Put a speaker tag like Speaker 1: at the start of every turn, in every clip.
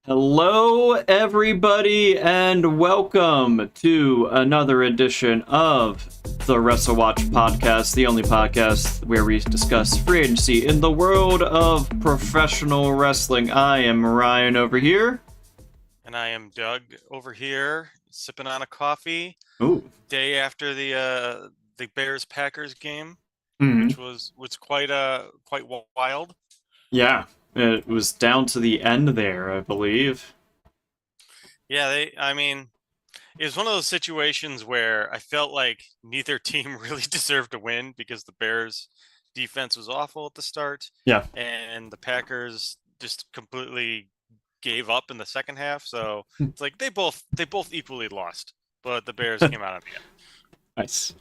Speaker 1: Hello, everybody, and welcome to another edition of the WrestleWatch podcast, the only podcast where we discuss free agency in the world of professional wrestling. I am Ryan over here.
Speaker 2: And I am Doug over here, sipping on a coffee,
Speaker 1: Ooh.
Speaker 2: day after the Bears Packers game,
Speaker 1: Mm-hmm.
Speaker 2: which was quite wild.
Speaker 1: Yeah, it was down to the end there, I believe.
Speaker 2: Yeah, it was one of those situations where I felt like neither team really deserved to win because the Bears defense was awful at the start,
Speaker 1: Yeah.
Speaker 2: and the Packers just completely gave up in the second half. So it's like they both equally lost, but the Bears came out on the end.
Speaker 1: Nice.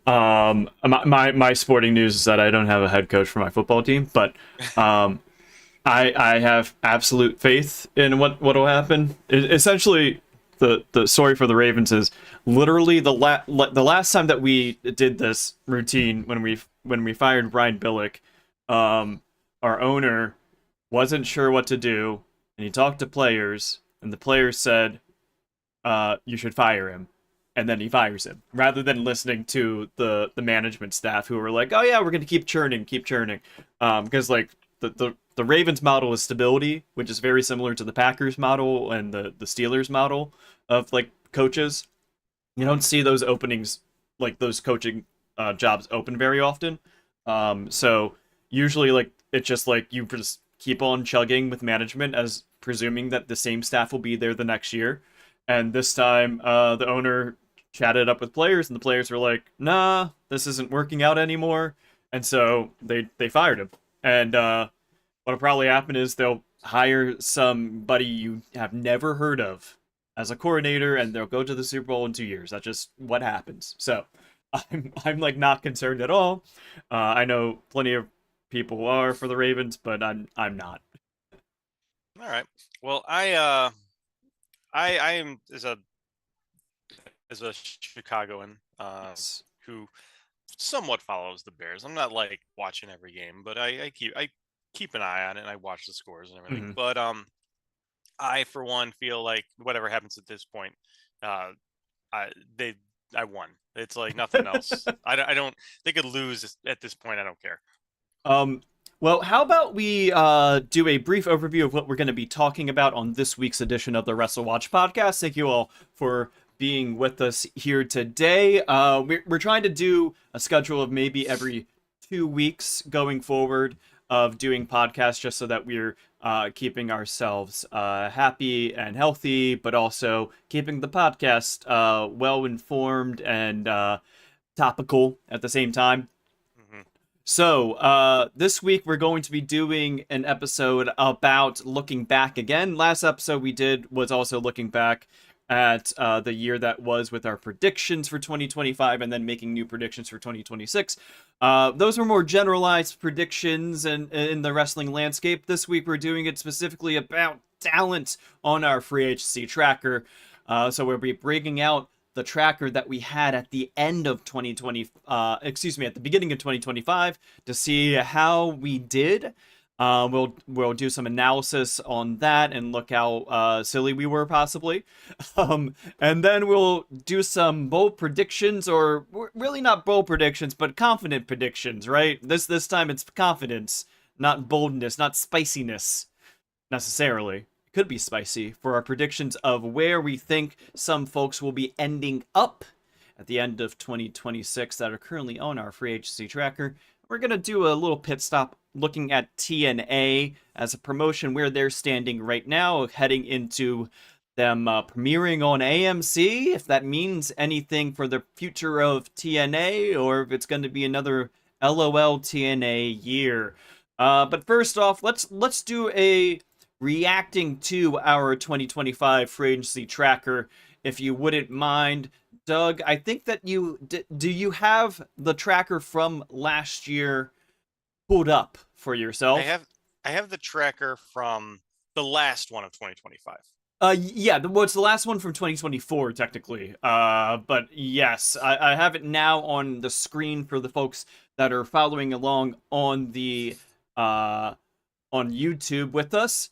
Speaker 1: My sporting news is that I don't have a head coach for my football team, but I have absolute faith in what'll happen. Essentially, the story for the Ravens is literally the last time that we did this routine when we fired Brian Billick, our owner wasn't sure what to do, and he talked to players, and the players said, "You should fire him." And then he fires him rather than listening to the management staff who were like, "Oh yeah, we're gonna keep churning, because like the Ravens model is stability, which is very similar to the Packers model and the Steelers model of like coaches. You don't see those openings, like those coaching jobs open very often. So usually like it's just like you just keep on chugging with management as presuming that the same staff will be there the next year. And this time, the owner chatted up with players, and the players were like, "Nah, this isn't working out anymore," and so they fired him. And what'll probably happen is they'll hire somebody you have never heard of as a coordinator, and they'll go to the Super Bowl in 2 years. That's just what happens. So I'm like not concerned at all. I know plenty of people are for the Ravens, but I'm not.
Speaker 2: All right. Well, I am as a Chicagoan
Speaker 1: Yes.
Speaker 2: who somewhat follows the Bears. I'm not like watching every game, but I keep an eye on it and I watch the scores and everything.
Speaker 1: Hmm.
Speaker 2: But I for one feel like whatever happens at this point, uh I they I won. It's like nothing else. I don't they could lose at this point. I don't care.
Speaker 1: Um, well, how about we do a brief overview of what we're going to be talking about on this week's edition of the Wrestle Watch podcast? Thank you all for being with us here today. We're trying to do a schedule of maybe every 2 weeks going forward of doing podcasts just so that we're keeping ourselves happy and healthy, but also keeping the podcast well informed and topical at the same time.
Speaker 2: Hmm.
Speaker 1: So, this week we're going to be doing an episode about looking back again. Last episode we did was also looking back at the year that was with our predictions for 2025 and then making new predictions for 2026. Those were more generalized predictions in the wrestling landscape. This week we're doing it specifically about talent on our free agency tracker. So we'll be breaking out the tracker that we had at the end of 2020, at the beginning of 2025 to see how we did. We'll do some analysis on that and look how silly we were possibly, and then we'll do some bold predictions, or really not bold predictions, but confident predictions. Right? This time it's confidence, not boldness, not spiciness necessarily. Could be spicy for our predictions of where we think some folks will be ending up at the end of 2026 that are currently on our free agency tracker. We're going to do a little pit stop looking at TNA as a promotion, where they're standing right now, heading into them premiering on AMC, if that means anything for the future of TNA, or if it's going to be another LOL TNA year. But first off, let's do a reacting to our 2025 free agency tracker, if you wouldn't mind. Doug, I think that do you have the tracker from last year pulled up for
Speaker 2: I
Speaker 1: yourself?
Speaker 2: have I have the tracker from the last one of 2025.
Speaker 1: Yeah, well, it's the last one from 2024, technically. But yes, I have it now on the screen for the folks that are following along on the on YouTube with us.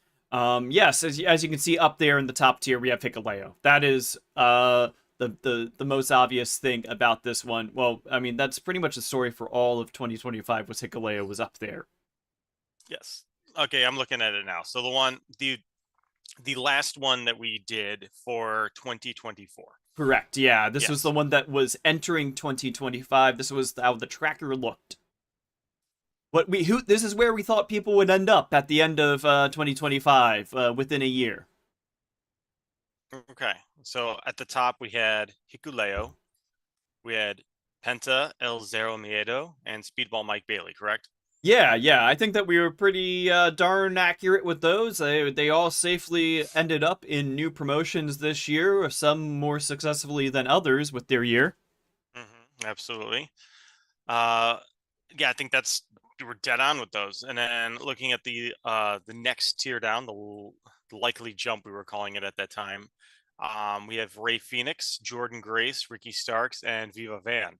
Speaker 1: Yes, as you can see up there in the top tier, we have Hikuleo. That is the most obvious thing about this one. Well, I mean that's pretty much the story for all of 2025 was Hikuleo was up there.
Speaker 2: Yes. Okay, I'm looking at it now. So the last one that we did for 2024.
Speaker 1: Correct. Yeah, this was the
Speaker 2: Yes.
Speaker 1: one that was entering 2025. This was how the tracker looked. This is where we thought people would end up at the end of 2025 within a year.
Speaker 2: Okay. So at the top we had Hikuleo, we had Penta El Zero Miedo, and Speedball Mike Bailey, correct?
Speaker 1: Yeah, I think that we were pretty darn accurate with those. They all safely ended up in new promotions this year, some more successfully than others with their year.
Speaker 2: Absolutely. Uh, yeah, I think we're dead on with those. And then looking at the next tier down, the likely jump we were calling it at that time, we have Ray Phoenix, Jordan Grace, Ricky Starks, and Viva Van.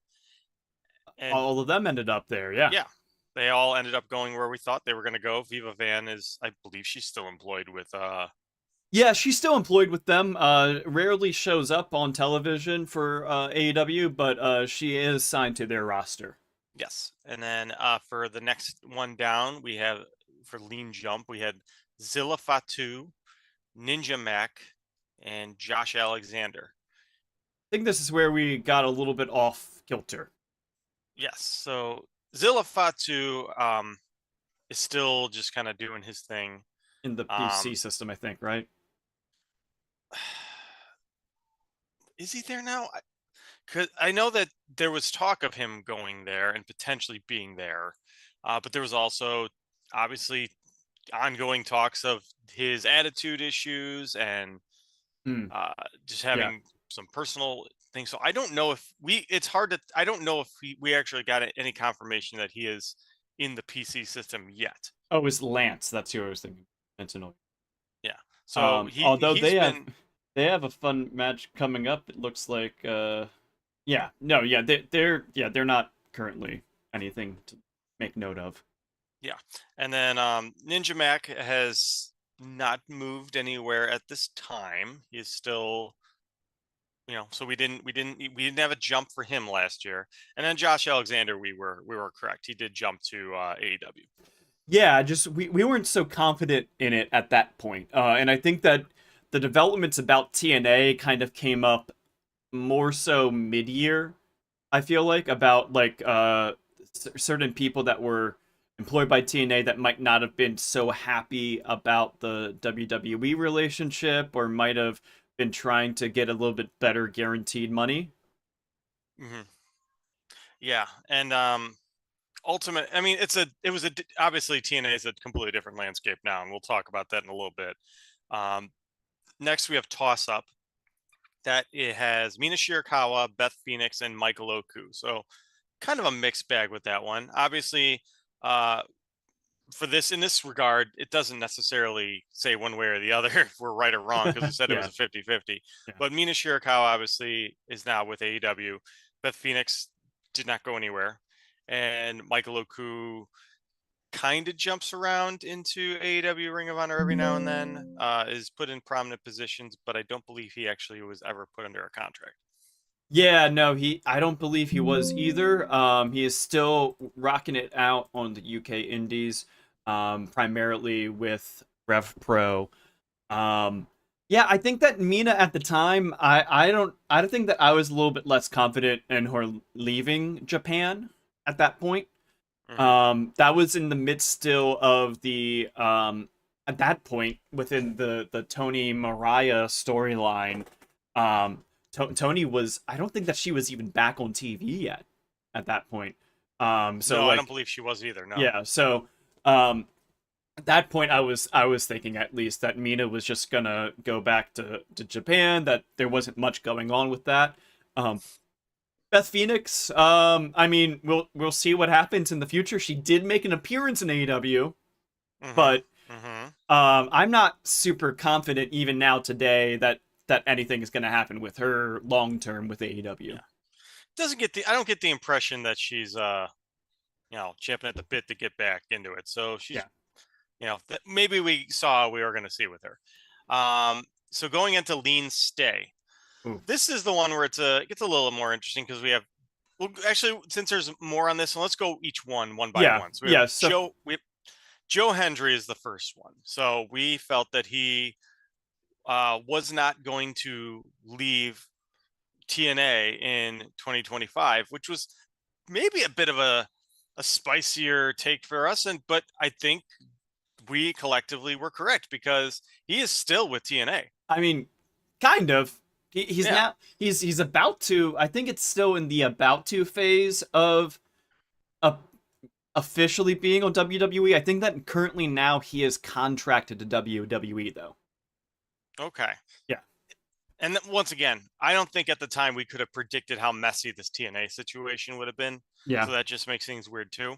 Speaker 2: And
Speaker 1: All of them ended up there, yeah.
Speaker 2: yeah, they all ended up going where we thought they were going to go. Viva Van is, I believe, she's still employed with.
Speaker 1: Yeah, she's still employed with them. Rarely shows up on television for AEW, but she is signed to their roster.
Speaker 2: Yes, and then for the next one down, we have for Lean Jump, we had Zilla Fatu, Ninja Mac, and Josh Alexander.
Speaker 1: I think this is where we got a little bit off kilter.
Speaker 2: Yes, so Zilla Fatu is still just kind of doing his thing
Speaker 1: In the PC system, I think, right?
Speaker 2: Is he there now? Cause I know that there was talk of him going there and potentially being there, but there was also obviously ongoing talks of his attitude issues and
Speaker 1: Hmm.
Speaker 2: just
Speaker 1: Yeah.
Speaker 2: having some personal things. So I don't know if it's hard to, I don't know if we actually got any confirmation that he is in the PC system yet.
Speaker 1: Oh, it was Lance. That's who I was thinking. Sentinel.
Speaker 2: Yeah. So
Speaker 1: Although
Speaker 2: he's been,
Speaker 1: they have a fun match coming up. It looks like yeah, no, yeah, they're not currently anything to make note of.
Speaker 2: yeah. And then Ninja Mac has not moved anywhere at this time. He's still, so we didn't have a jump for him last year. And then Josh Alexander, we were correct. He did jump to AEW.
Speaker 1: Yeah, just we weren't so confident in it at that point. And I think that the developments about TNA kind of came up more so mid-year. I feel like about like certain people that were employed by TNA that might not have been so happy about the WWE relationship or might have been trying to get a little bit better guaranteed money.
Speaker 2: Hmm. Yeah, and ultimate. I mean, obviously TNA is a completely different landscape now, and we'll talk about that in a little bit. Um, Next, we have Toss Up. That it has Mina Shirakawa, Beth Phoenix, and Michael Oku. So kind of a mixed bag with that one. Obviously, uh, in this regard, it doesn't necessarily say one way or the other if we're right or wrong because we said it was
Speaker 1: Yeah,
Speaker 2: a 50-50.
Speaker 1: yeah.
Speaker 2: But Mina Shirakawa obviously is now with AEW. Beth Phoenix did not go anywhere. And Michael Oku kind of jumps around into AEW Ring of Honor every now and then, is put in prominent positions, but I don't believe he actually was ever put under a contract.
Speaker 1: Yeah, no, I don't believe he was either. He is still rocking it out on the UK Indies, primarily with Rev Pro. Yeah, I think that Mina at the time, I don't think that I was a little bit less confident in her leaving Japan at that point.
Speaker 2: Mm-hmm.
Speaker 1: That was in the midst still of the at that point within the Tony Mariah storyline. Tony was, I don't think that she was even back on TV yet at that point. So
Speaker 2: No, I don't
Speaker 1: like
Speaker 2: believe she was either. No.
Speaker 1: yeah, so um at that point I was thinking at least that Mina was just gonna go back to Japan, that there wasn't much going on with that. Um Beth Phoenix, I mean, we'll see what happens in the future. She did make an appearance in AEW,
Speaker 2: Mm-hmm.
Speaker 1: but
Speaker 2: Mm-hmm.
Speaker 1: I'm not super confident even now today that anything is going to happen with her long term with AEW.
Speaker 2: Yeah. I don't get the impression that she's champing at the bit to get back into it. So she's
Speaker 1: Yeah.
Speaker 2: that maybe we saw we were going to see with her. So going into Lean Stay,
Speaker 1: Ooh.
Speaker 2: this is the one where it gets a little more interesting because we have. Well, actually, since there's more on this one, let's go each one by
Speaker 1: Yeah,
Speaker 2: one. So we have
Speaker 1: yeah. So
Speaker 2: Joe Hendry is the first one. So we felt that he was not going to leave TNA in 2025, which was maybe a bit of a spicier take for us. But I think we collectively were correct because he is still with TNA.
Speaker 1: I mean, kind of. He's
Speaker 2: Yeah.
Speaker 1: now he's about to. I think it's still in the about to phase of uh, officially being on WWE. I think that currently now he is contracted to WWE though.
Speaker 2: Okay.
Speaker 1: Yeah.
Speaker 2: And once again, I don't think at the time we could have predicted how messy this TNA situation would have been.
Speaker 1: Yeah.
Speaker 2: So that just makes things weird too.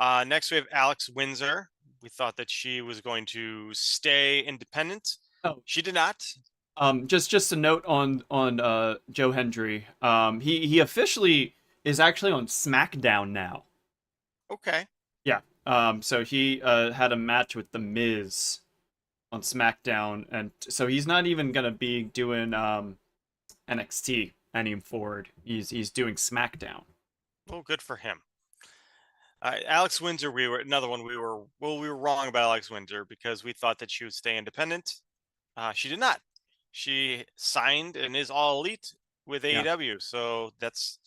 Speaker 2: Next, we have Alex Windsor. We thought that she was going to stay independent.
Speaker 1: Oh,
Speaker 2: She did not.
Speaker 1: just a note on Joe Hendry. He officially is actually on SmackDown now.
Speaker 2: Okay.
Speaker 1: Yeah. So he had a match with The Miz on SmackDown, and so he's not even gonna be doing NXT any forward. He's doing SmackDown.
Speaker 2: Well, good for him. Alex Windsor, we were another one. We were wrong about Alex Windsor because we thought that she would stay independent. She did not. She signed and is all elite with
Speaker 1: Yeah.
Speaker 2: AEW. So that's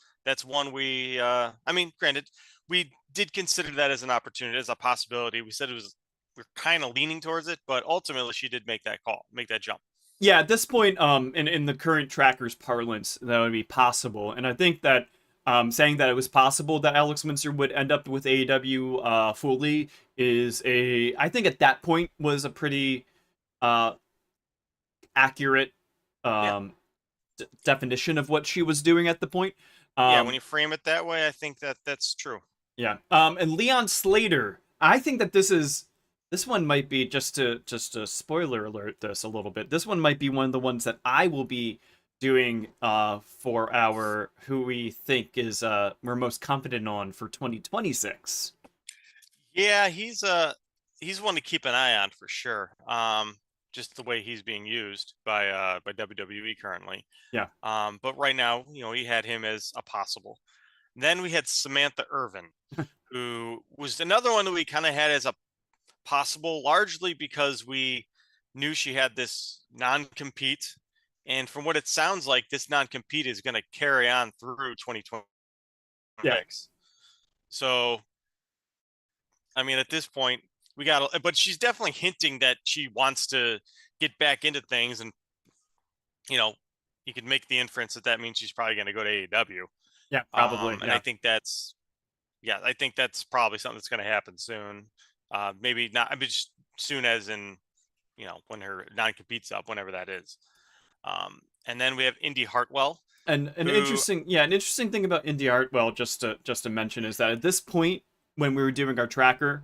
Speaker 2: one we. I mean, granted, we did consider that as an opportunity, as a possibility. We said we're kind of leaning towards it, but ultimately she did make that call, make that jump.
Speaker 1: Yeah, at this point, in the current trackers parlance, that would be possible, and I think that saying that it was possible that Alex Windsor would end up with AEW fully I think at that point was a pretty uh accurate
Speaker 2: Yeah.
Speaker 1: definition of what she was doing at the point.
Speaker 2: Yeah, when you frame it that way, I think that that's true.
Speaker 1: Yeah. And Leon Slater, I think that this one might be just a spoiler alert this a little bit. This one might be one of the ones that I will be doing for our who we think is we're most confident on for 2026.
Speaker 2: Yeah, he's one to keep an eye on for sure. Just the way he's being used by WWE currently.
Speaker 1: Yeah.
Speaker 2: But right now, he had him as a possible. Then we had Samantha Irvin, who was another one that we kind of had as a possible, largely because we knew she had this non-compete. And from what it sounds like, this non-compete is going to carry on through 2026.
Speaker 1: Yeah.
Speaker 2: So, I mean, at this point, but she's definitely hinting that she wants to get back into things. And, you could make the inference that means she's probably going to go to AEW.
Speaker 1: Yeah, probably.
Speaker 2: And I think that's probably something that's going to happen soon. Maybe not, I mean, just soon as in, when her non-compete's up, whenever that is. And then we have Indy Hartwell.
Speaker 1: And an interesting thing about Indy Hartwell, just to mention, is that at this point, when we were doing our tracker,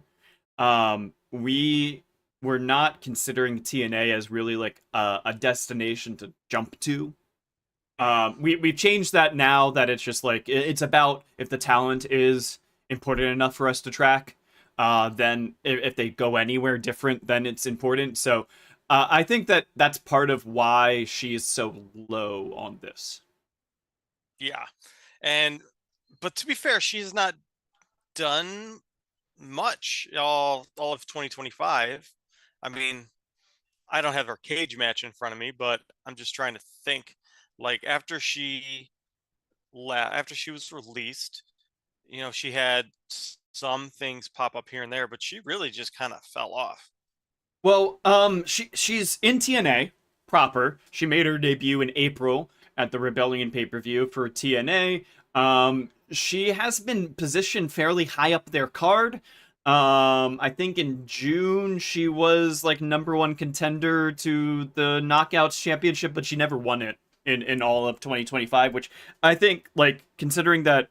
Speaker 1: we were not considering TNA as really like a destination to jump to. We've changed that now that it's just like it's about if the talent is important enough for us to track. Then if they go anywhere different, then it's important. So I think that that's part of why she's so low on this.
Speaker 2: Yeah, but to be fair, she's not done much all of 2025. I mean, I don't have her cage match in front of me, but I'm just trying to think. Like after she was released, she had some things pop up here and there, but she really just kind of fell off.
Speaker 1: Well, she's in TNA proper. She made her debut in April at the Rebellion pay-per-view for TNA. She has been positioned fairly high up their card. I think in June she was like #1 contender to the Knockouts Championship, but she never won it in all of 2025, which I think, like, considering that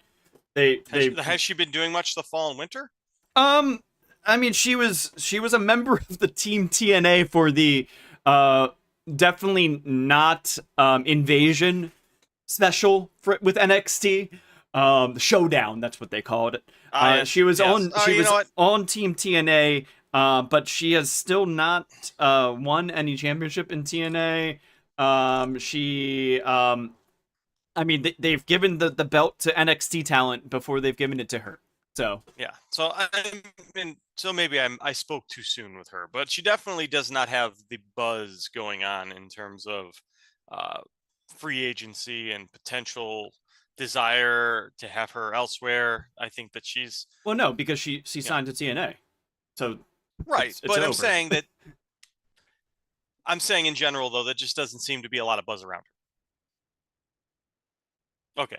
Speaker 2: has she been doing much the fall and winter?
Speaker 1: I mean, she was a member of the Team TNA for the definitely not Invasion special with NXT. The Showdown, that's what they called it.
Speaker 2: Yes.
Speaker 1: She was
Speaker 2: Yes.
Speaker 1: on Team TNA But she has still not won any championship in TNA. I mean, they've given the belt to NXT talent before they've given it to her. So
Speaker 2: Yeah. So so maybe I spoke too soon with her, but she definitely does not have the buzz going on in terms of uh, free agency and potential desire to have her elsewhere. I think that she's,
Speaker 1: well, no, because she
Speaker 2: you know,
Speaker 1: signed to TNA, so
Speaker 2: right.
Speaker 1: it's
Speaker 2: But
Speaker 1: over.
Speaker 2: I'm saying in general though that just doesn't seem to be a lot of buzz around her. Okay.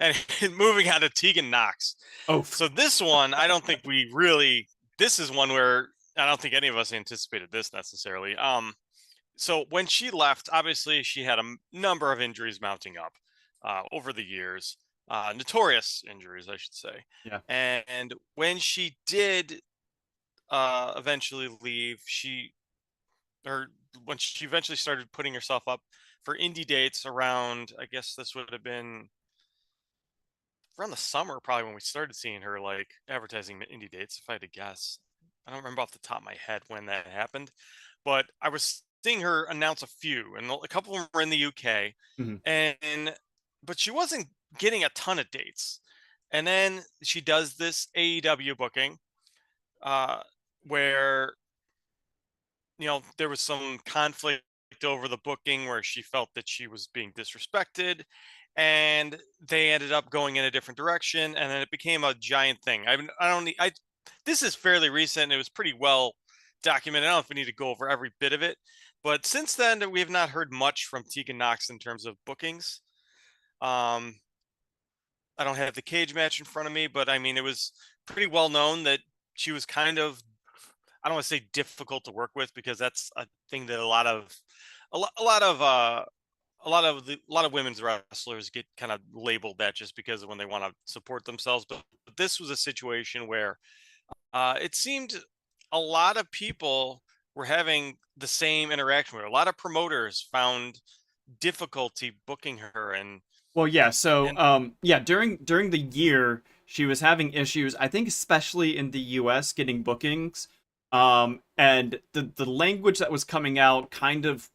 Speaker 2: And moving on to Tegan Knox.
Speaker 1: Oh,
Speaker 2: So this one, I don't think we really. This is one where I don't think any of us anticipated this necessarily. So when she left, obviously she had a number of injuries mounting up over the years, notorious injuries, I should say.
Speaker 1: yeah.
Speaker 2: And when she did eventually leave, or when she eventually started putting herself up for indie dates around, I guess this would have been around the summer, probably when we started seeing her like advertising the indie dates, if I had to guess. I don't remember off the top of my head when that happened, but I was seeing her announce a few, and a couple of them were in the UK,
Speaker 1: Mhm.
Speaker 2: and but she wasn't getting a ton of dates. And then she does this AEW booking, uh, where there was some conflict over the booking where she felt that she was being disrespected, and they ended up going in a different direction, and then it became a giant thing. I don't need I This is fairly recent. It was pretty well documented. I don't know if we need to go over every bit of it, but since then we have not heard much from Tegan Knox in terms of bookings. um I don't have the cage match in front of me, but I mean, it was pretty well known that she was kind of, I don't want to say difficult to work with, because that's a thing that a lot of women's wrestlers get kind of labeled that just because of when they want to support themselves. But this was a situation where it seemed a lot of people were having the same interaction with her. A lot of promoters found difficulty booking her,
Speaker 1: Well, yeah. So,
Speaker 2: and
Speaker 1: yeah, during the year, she was having issues. I think especially in the U.S. getting bookings. And the language that was coming out kind of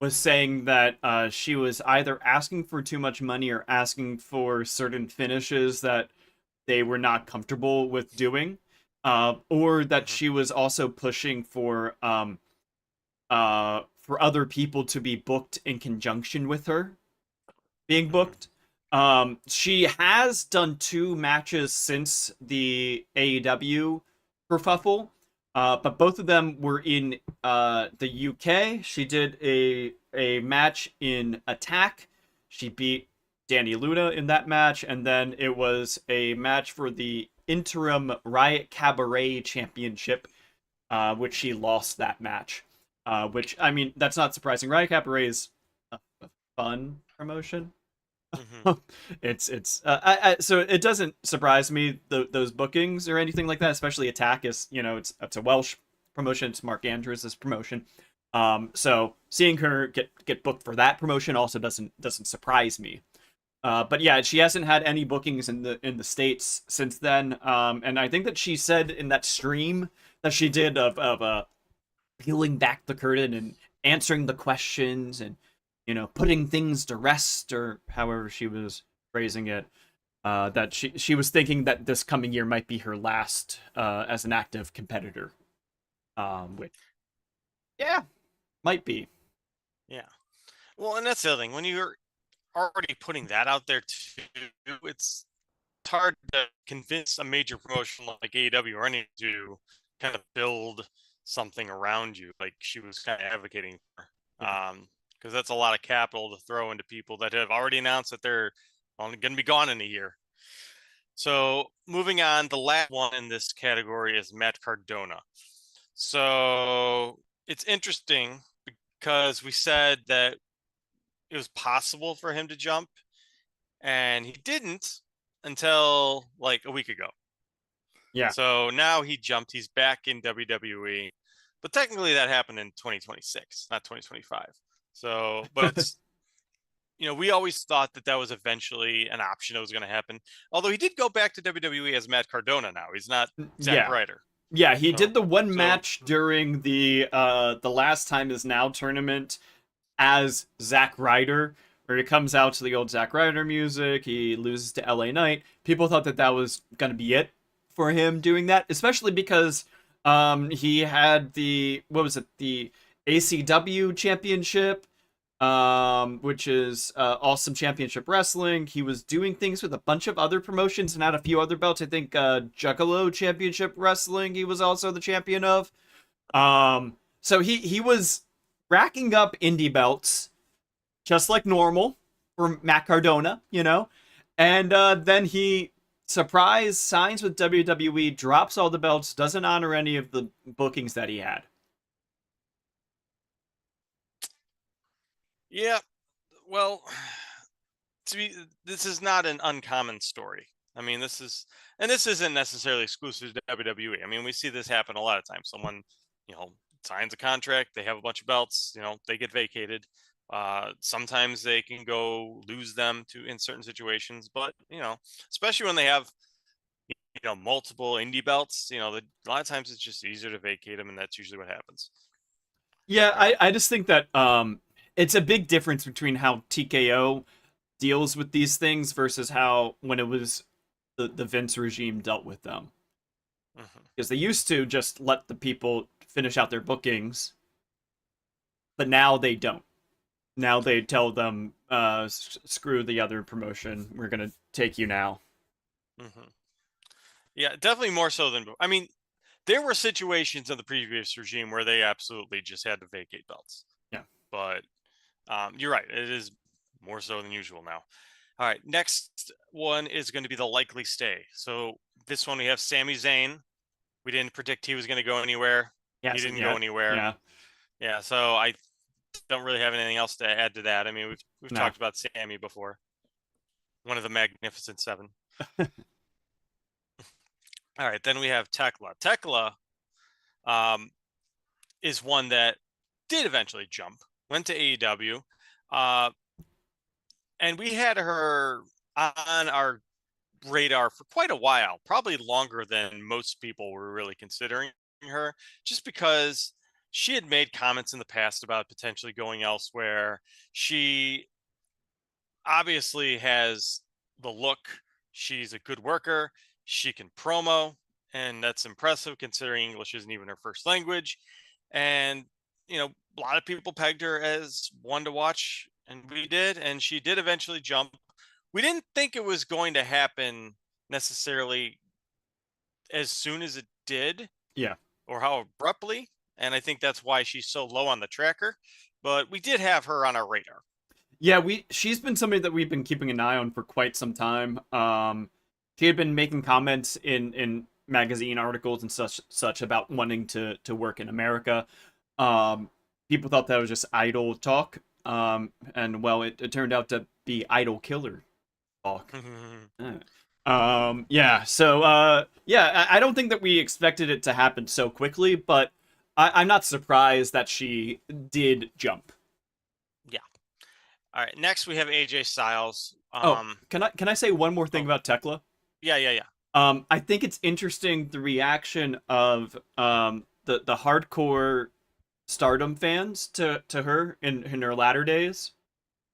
Speaker 1: was saying that she was either asking for too much money or asking for certain finishes that they were not comfortable with doing, or that
Speaker 2: Mhm,
Speaker 1: she was also pushing for other people to be booked in conjunction with her being
Speaker 2: mhm,
Speaker 1: booked. She has done two matches since the AEW kerfuffle, but both of them were in the UK. She did a match in Attack. She beat Danny Luna in that match, and then it was a match for the interim Riot Cabaret Championship, which she lost that match. Which, I mean, that's not surprising. Riot Cabaret is a fun promotion.
Speaker 2: mhm,
Speaker 1: So it doesn't surprise me those bookings or anything like that. Especially Attack is, it's a Welsh promotion. It's Mark Andrews' promotion. So seeing her get booked for that promotion also doesn't surprise me. But yeah, she hasn't had any bookings in the States since then. And I think that she said in that stream that she did of peeling back the curtain and answering the questions and putting things to rest, or however she was phrasing it, that she was thinking that this coming year might be her last as an active competitor, which, yeah, might be.
Speaker 2: yeah. Well, and that's the other thing. When you're already putting that out there too, it's hard to convince a major promotion like AEW or any to kind of build something around you, like she was kind of advocating for.
Speaker 1: Yeah.
Speaker 2: Because that's a lot of capital to throw into people that have already announced that they're only going to be gone in a year. So moving on, the last one in this category is Matt Cardona. So it's interesting because we said that it was possible for him to jump, and he didn't until like a week ago.
Speaker 1: Yeah.
Speaker 2: So now he jumped. He's back in WWE, but technically that happened in 2026, not 2025. So, but it's we always thought that that was eventually an option that was going to happen. Although he did go back to WWE as Matt Cardona now. He's not Zack
Speaker 1: Yeah.
Speaker 2: Ryder.
Speaker 1: Yeah, he
Speaker 2: So
Speaker 1: did the one
Speaker 2: so
Speaker 1: match during the last time is now tournament as Zack Ryder, where he comes out to the old Zack Ryder music. He loses to LA Knight. People thought that that was gonna be it for him doing that, especially because he had the what was it, the ACW championship, which is Awesome Championship Wrestling. He was doing things with a bunch of other promotions and had a few other belts. I think Juggalo Championship Wrestling he was also the champion of. So he was racking up indie belts just like normal for Matt Cardona, you know, and then he surprise signs with WWE, drops all the belts, doesn't honor any of the bookings that he had.
Speaker 2: yeah, well, to be this is not an uncommon story. I mean, this isn't necessarily exclusive to WWE. I mean, we see this happen a lot of times. Someone, you know, signs a contract, they have a bunch of belts, you know, they get vacated. Sometimes they can go lose them to in certain situations, but you know, especially when they have multiple indie belts, a lot of times it's just easier to vacate them, and that's usually what happens.
Speaker 1: Yeah,
Speaker 2: All right.
Speaker 1: I just think that it's a big difference between how TKO deals with these things versus how when it was the Vince regime dealt with them.
Speaker 2: Mhm.
Speaker 1: Because they used to just let the people finish out their bookings, but now they don't. Now they tell them, screw the other promotion. We're gonna take you now.
Speaker 2: Mhm. Yeah, definitely more so than I mean, there were situations in the previous regime where they absolutely just had to vacate belts.
Speaker 1: Yeah.
Speaker 2: But you're right, it is more so than usual now. All right, next one is going to be the likely stay. So this one we have Sami Zayn. We didn't predict he was going to go anywhere.
Speaker 1: He
Speaker 2: He
Speaker 1: hasn't
Speaker 2: didn't go
Speaker 1: yet.
Speaker 2: anywhere.
Speaker 1: Yeah.
Speaker 2: Yeah, so I don't really have anything else to add to that. I mean, we've
Speaker 1: No.
Speaker 2: talked about Sammy before, one of the Magnificent Seven. All right, then we have Tekla. Tekla um, is one that did eventually jump, went to AEW, uh, and we had her on our radar for quite a while, probably longer than most people were really considering her, just because she had made comments in the past about potentially going elsewhere. She obviously has the look. She's a good worker. She can promo, and that's impressive considering English isn't even her first language. And, a lot of people pegged her as one to watch, and we did. And she did eventually jump. We didn't think it was going to happen necessarily as soon as it did
Speaker 1: Yeah.
Speaker 2: or how abruptly. And I think that's why she's so low on the tracker. But we did have her on our radar.
Speaker 1: Yeah, she's been somebody that we've been keeping an eye on for quite some time. She had been making comments in magazine articles and such about wanting to work in America. Um, People thought that was just idle talk. And well, it turned out to be idle killer talk. Yeah, so yeah, I don't think that we expected it to happen so quickly, but I'm not surprised that she did jump.
Speaker 2: Yeah. All right. Next, we have AJ Styles.
Speaker 1: Oh, can I say one more thing
Speaker 2: Oh,
Speaker 1: about Tekla?
Speaker 2: yeah, yeah, yeah.
Speaker 1: I think it's interesting the reaction of the hardcore Stardom fans to her in her latter days.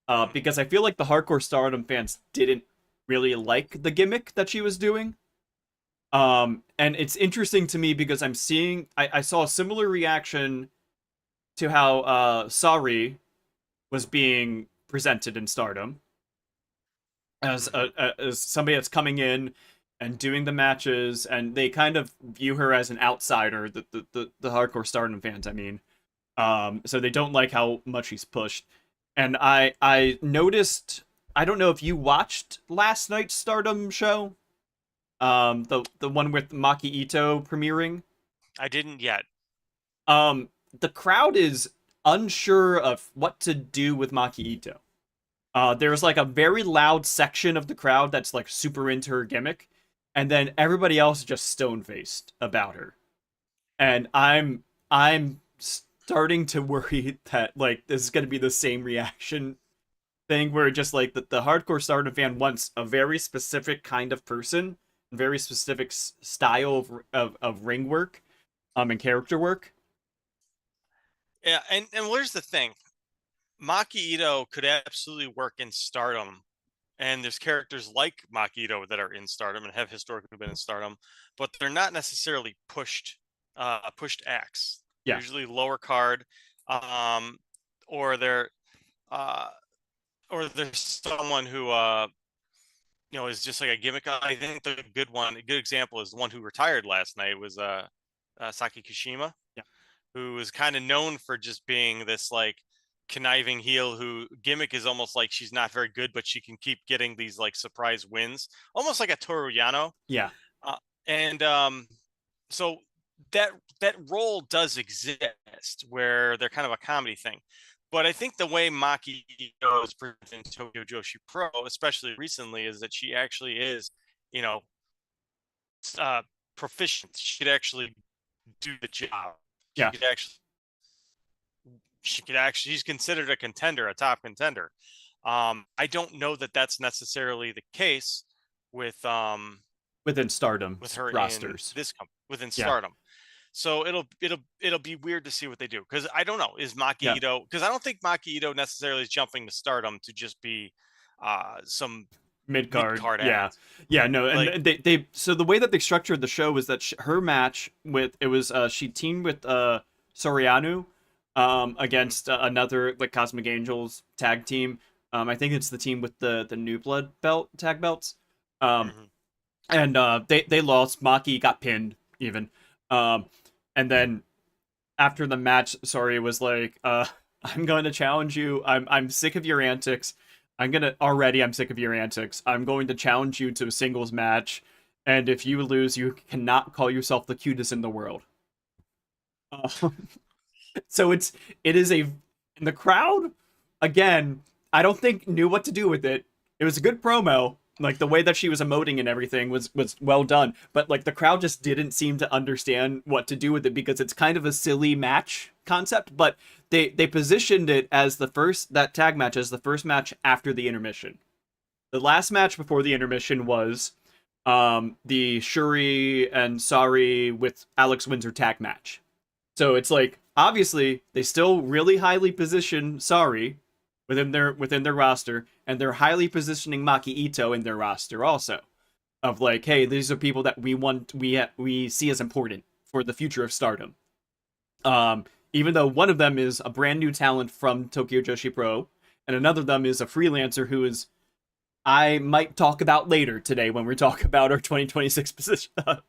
Speaker 2: Mhm.
Speaker 1: Because I feel like the hardcore Stardom fans didn't really like the gimmick that she was doing. And it's interesting to me because I saw a similar reaction to how Sorry was being presented in Stardom as
Speaker 2: Mhm.
Speaker 1: as somebody that's coming in and doing the matches, and they kind of view her as an outsider. The hardcore Stardom fans, I mean, so they don't like how much she's pushed. And I noticed. I don't know if you watched last night's Stardom show, the one with Maki Ito premiering.
Speaker 2: I didn't yet.
Speaker 1: The crowd is unsure of what to do with Maki Ito. There's like a very loud section of the crowd that's like super into her gimmick, and then everybody else is just stone faced about her. And I'm starting to worry that like this is gonna be the same reaction thing where just like the hardcore Stardom fan wants a very specific kind of person, very specific style of ring work, and character work.
Speaker 2: Yeah, and where's the thing? Maki Ito could absolutely work in Stardom, and there's characters like Maki Ito that are in Stardom and have historically been in Stardom, but they're not necessarily pushed acts. They're
Speaker 1: Yeah,
Speaker 2: usually lower card, um, or they're uh, or there's someone who is just like a gimmick. I think the good one, a good example is the one who retired last night was Saki Kashima,
Speaker 1: yeah,
Speaker 2: who is kind of known for just being this like conniving heel who gimmick is almost like she's not very good, but she can keep getting these like surprise wins, almost like a Toru Yano.
Speaker 1: yeah.
Speaker 2: Uh, and so that that role does exist where they're kind of a comedy thing. But I think the way Maki is presented in Tokyo Joshi Pro, especially recently, is that she actually is, you know, uh, proficient. She could actually do the job. She
Speaker 1: Yeah.
Speaker 2: could actually she's considered a contender, a top contender. I don't know that that's necessarily the case with
Speaker 1: Within Stardom's
Speaker 2: her in
Speaker 1: rosters.
Speaker 2: this within
Speaker 1: Yeah,
Speaker 2: Stardom. So it'll be weird to see what they do, because I don't know, is Maki
Speaker 1: yeah.
Speaker 2: Ito, because I don't think Maki Ito necessarily is jumping to Stardom to just be some
Speaker 1: Mid
Speaker 2: mid
Speaker 1: card.
Speaker 2: card
Speaker 1: Yeah,
Speaker 2: act.
Speaker 1: yeah. No,
Speaker 2: Like,
Speaker 1: and they so the way that they structured the show was that her match with it was she teamed with Soriano
Speaker 2: mhm,
Speaker 1: against another like Cosmic Angels tag team. I think it's the team with the New Blood belt tag belts. Um,
Speaker 2: mhm.
Speaker 1: and they lost. Maki got pinned even. Um, and then after the match, Sorry was like, I'm going to challenge you. I'm sick of your antics. I'm sick of your antics. I'm going to challenge you to a singles match, and if you lose, you cannot call yourself the cutest in the world. Uh, so it is a in the crowd again. I don't think knew what to do with it. It was a good promo. Like the way that she was emoting and everything was well done, but like the crowd just didn't seem to understand what to do with it because it's kind of a silly match concept. But they positioned it as the first that tag match as the first match after the intermission. The last match before the intermission was the Shuri and Sari with Alex Windsor tag match. So it's like obviously they still really highly position Sari within their roster, and they're highly positioning Maki Ito in their roster also. Of like, hey, these are people that we see as important for the future of Stardom. Even though one of them is a brand new talent from Tokyo Joshi Pro, and another of them is a freelancer who is I might talk about later today when we talk about our 2026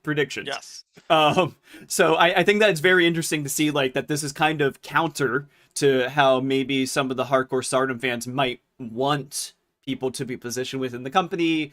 Speaker 1: predictions.
Speaker 2: Yes.
Speaker 1: Um, so I think that it's very interesting to see like that this is kind of counter to how maybe some of the hardcore Stardom fans might want people to be positioned within the company.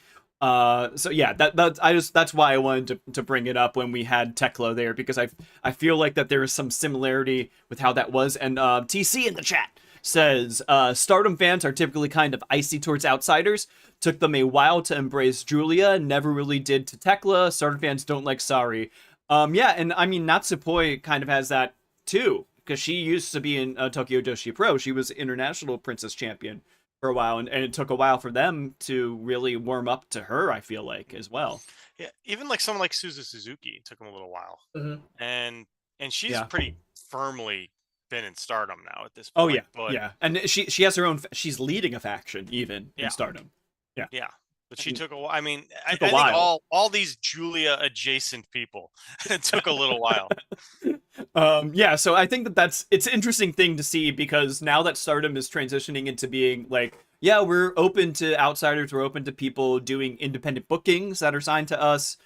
Speaker 1: So yeah, that's why I wanted to bring it up when we had Tekla there because I feel like that there is some similarity with how that was. And TC in the chat says Stardom fans are typically kind of icy towards outsiders. Took them a while to embrace Julia, never really did to Tekla. Stardom fans don't like Sari. Yeah, and I mean Natsupoi kind of has that too, because she used to be in Tokyo Joshi Pro. She was international princess champion for a while, and it took a while for them to really warm up to her. I feel like as well.
Speaker 2: Yeah, even like someone like Suzu Suzuki took him a little while,
Speaker 1: Mm-hmm.
Speaker 2: and she's
Speaker 1: Yeah.
Speaker 2: pretty firmly been in Stardom now at this
Speaker 1: Oh yeah,
Speaker 2: point. But
Speaker 1: yeah, and she has her own. She's leading a faction even in
Speaker 2: yeah,
Speaker 1: Stardom. Yeah,
Speaker 2: yeah. But she
Speaker 1: and
Speaker 2: took a while. I mean,
Speaker 1: took a
Speaker 2: I think
Speaker 1: while.
Speaker 2: all these Julia adjacent people it took a little while.
Speaker 1: Yeah, so I think that it's an interesting thing to see because now that Stardom is transitioning into being like, yeah, we're open to outsiders, we're open to people doing independent bookings that are signed to us.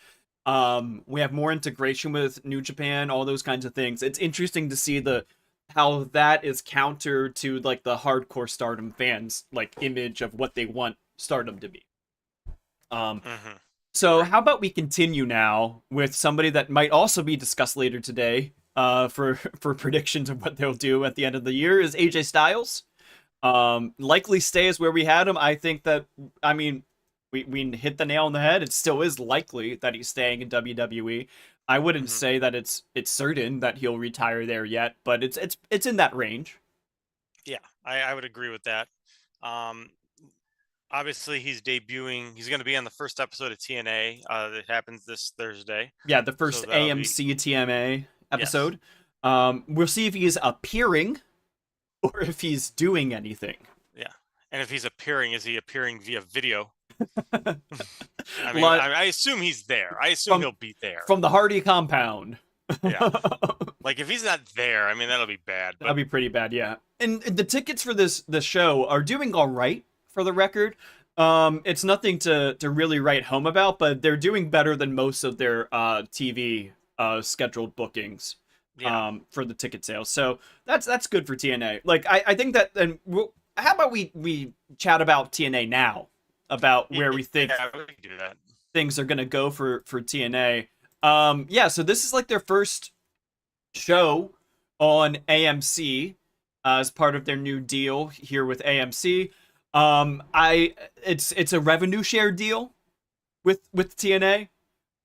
Speaker 1: We have more integration with New Japan, all those kinds of things. It's interesting to see the how that is counter to like the hardcore Stardom fans like image of what they want Stardom to be. Um,
Speaker 2: Hmm.
Speaker 1: so
Speaker 2: Right.
Speaker 1: how about we continue now with somebody that might also be discussed later today, for for predictions of what they'll do at the end of the year is AJ Styles. Likely stays where we had him. I think that I mean we hit the nail on the head. It still is likely that he's staying in WWE. I wouldn't
Speaker 2: Hmm.
Speaker 1: say that it's certain that he'll retire there yet, but it's in that range.
Speaker 2: Yeah, I would agree with that. Um, obviously he's debuting. He's going to be on the first episode of TNA. That happens this Thursday.
Speaker 1: Yeah, the
Speaker 2: So
Speaker 1: first
Speaker 2: that'll be
Speaker 1: AMC TMA
Speaker 2: yes,
Speaker 1: episode. We'll see if he's appearing or if he's doing anything.
Speaker 2: yeah. And if he's appearing, is he appearing via video? I mean,
Speaker 1: Lot
Speaker 2: I assume he's there. I assume
Speaker 1: from
Speaker 2: he'll be there.
Speaker 1: from the Hardy compound.
Speaker 2: Yeah. Like if he's not there, I mean that'll be bad. But
Speaker 1: That'd be pretty bad, yeah. And the tickets for this show are doing all right, for the record. It's nothing to really write home about, but they're doing better than most of their TV scheduled bookings
Speaker 2: yeah,
Speaker 1: for the ticket sales. So that's good for TNA. Like I think that, and how about we chat about TNA now, about where we think
Speaker 2: yeah, we can do that.
Speaker 1: things are gonna go for TNA. Yeah, so this is like their first show on AMC as part of their new deal here with AMC. It's a revenue share deal with TNA,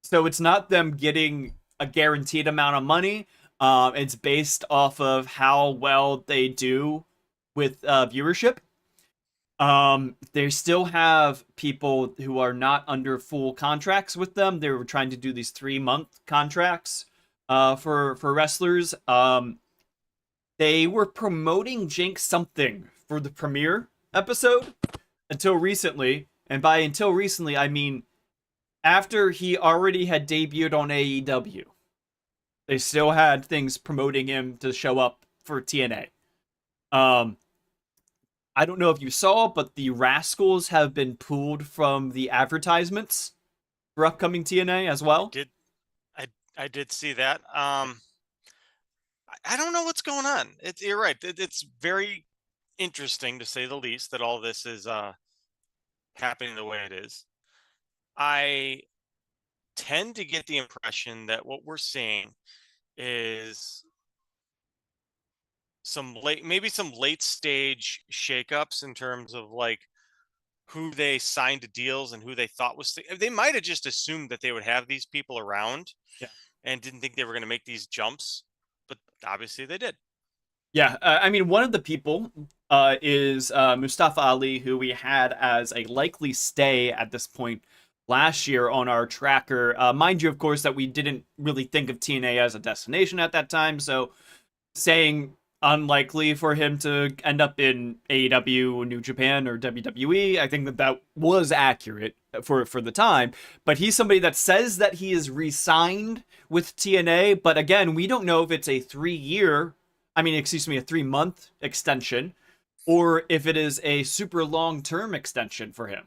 Speaker 1: so it's not them getting a guaranteed amount of money. It's based off of how well they do with viewership. They still have people who are not under full contracts with them. They were trying to do these 3-month contracts for wrestlers. They were promoting Jinx something for the premiere episode until recently, and by until recently I mean after he already had debuted on AEW. They still had things promoting him to show up for TNA. Um, I don't know if you saw, but the Rascals have been pulled from the advertisements for upcoming TNA as
Speaker 2: I
Speaker 1: well.
Speaker 2: did, I did see that. I don't know what's going on. You're right. It's very interesting to say the least that all this is happening the way it is. I tend to get the impression that what we're seeing is maybe some late stage shakeups in terms of like who they signed to deals and who they thought was. They might have just assumed that they would have these people around
Speaker 1: Yeah.
Speaker 2: and didn't think they were going to make these jumps, but obviously they did.
Speaker 1: Yeah, I mean, one of the people is Mustafa Ali, who we had as a likely stay at this point last year on our tracker. Mind you, of course, that we didn't really think of TNA as a destination at that time, so saying unlikely for him to end up in AEW, New Japan, or WWE. I think that was accurate for the time. But he's somebody that says that he is re-signed with TNA. But again, we don't know if it's a 3-year, I mean, excuse me, a 3-month extension, or if it is a super long-term extension for him.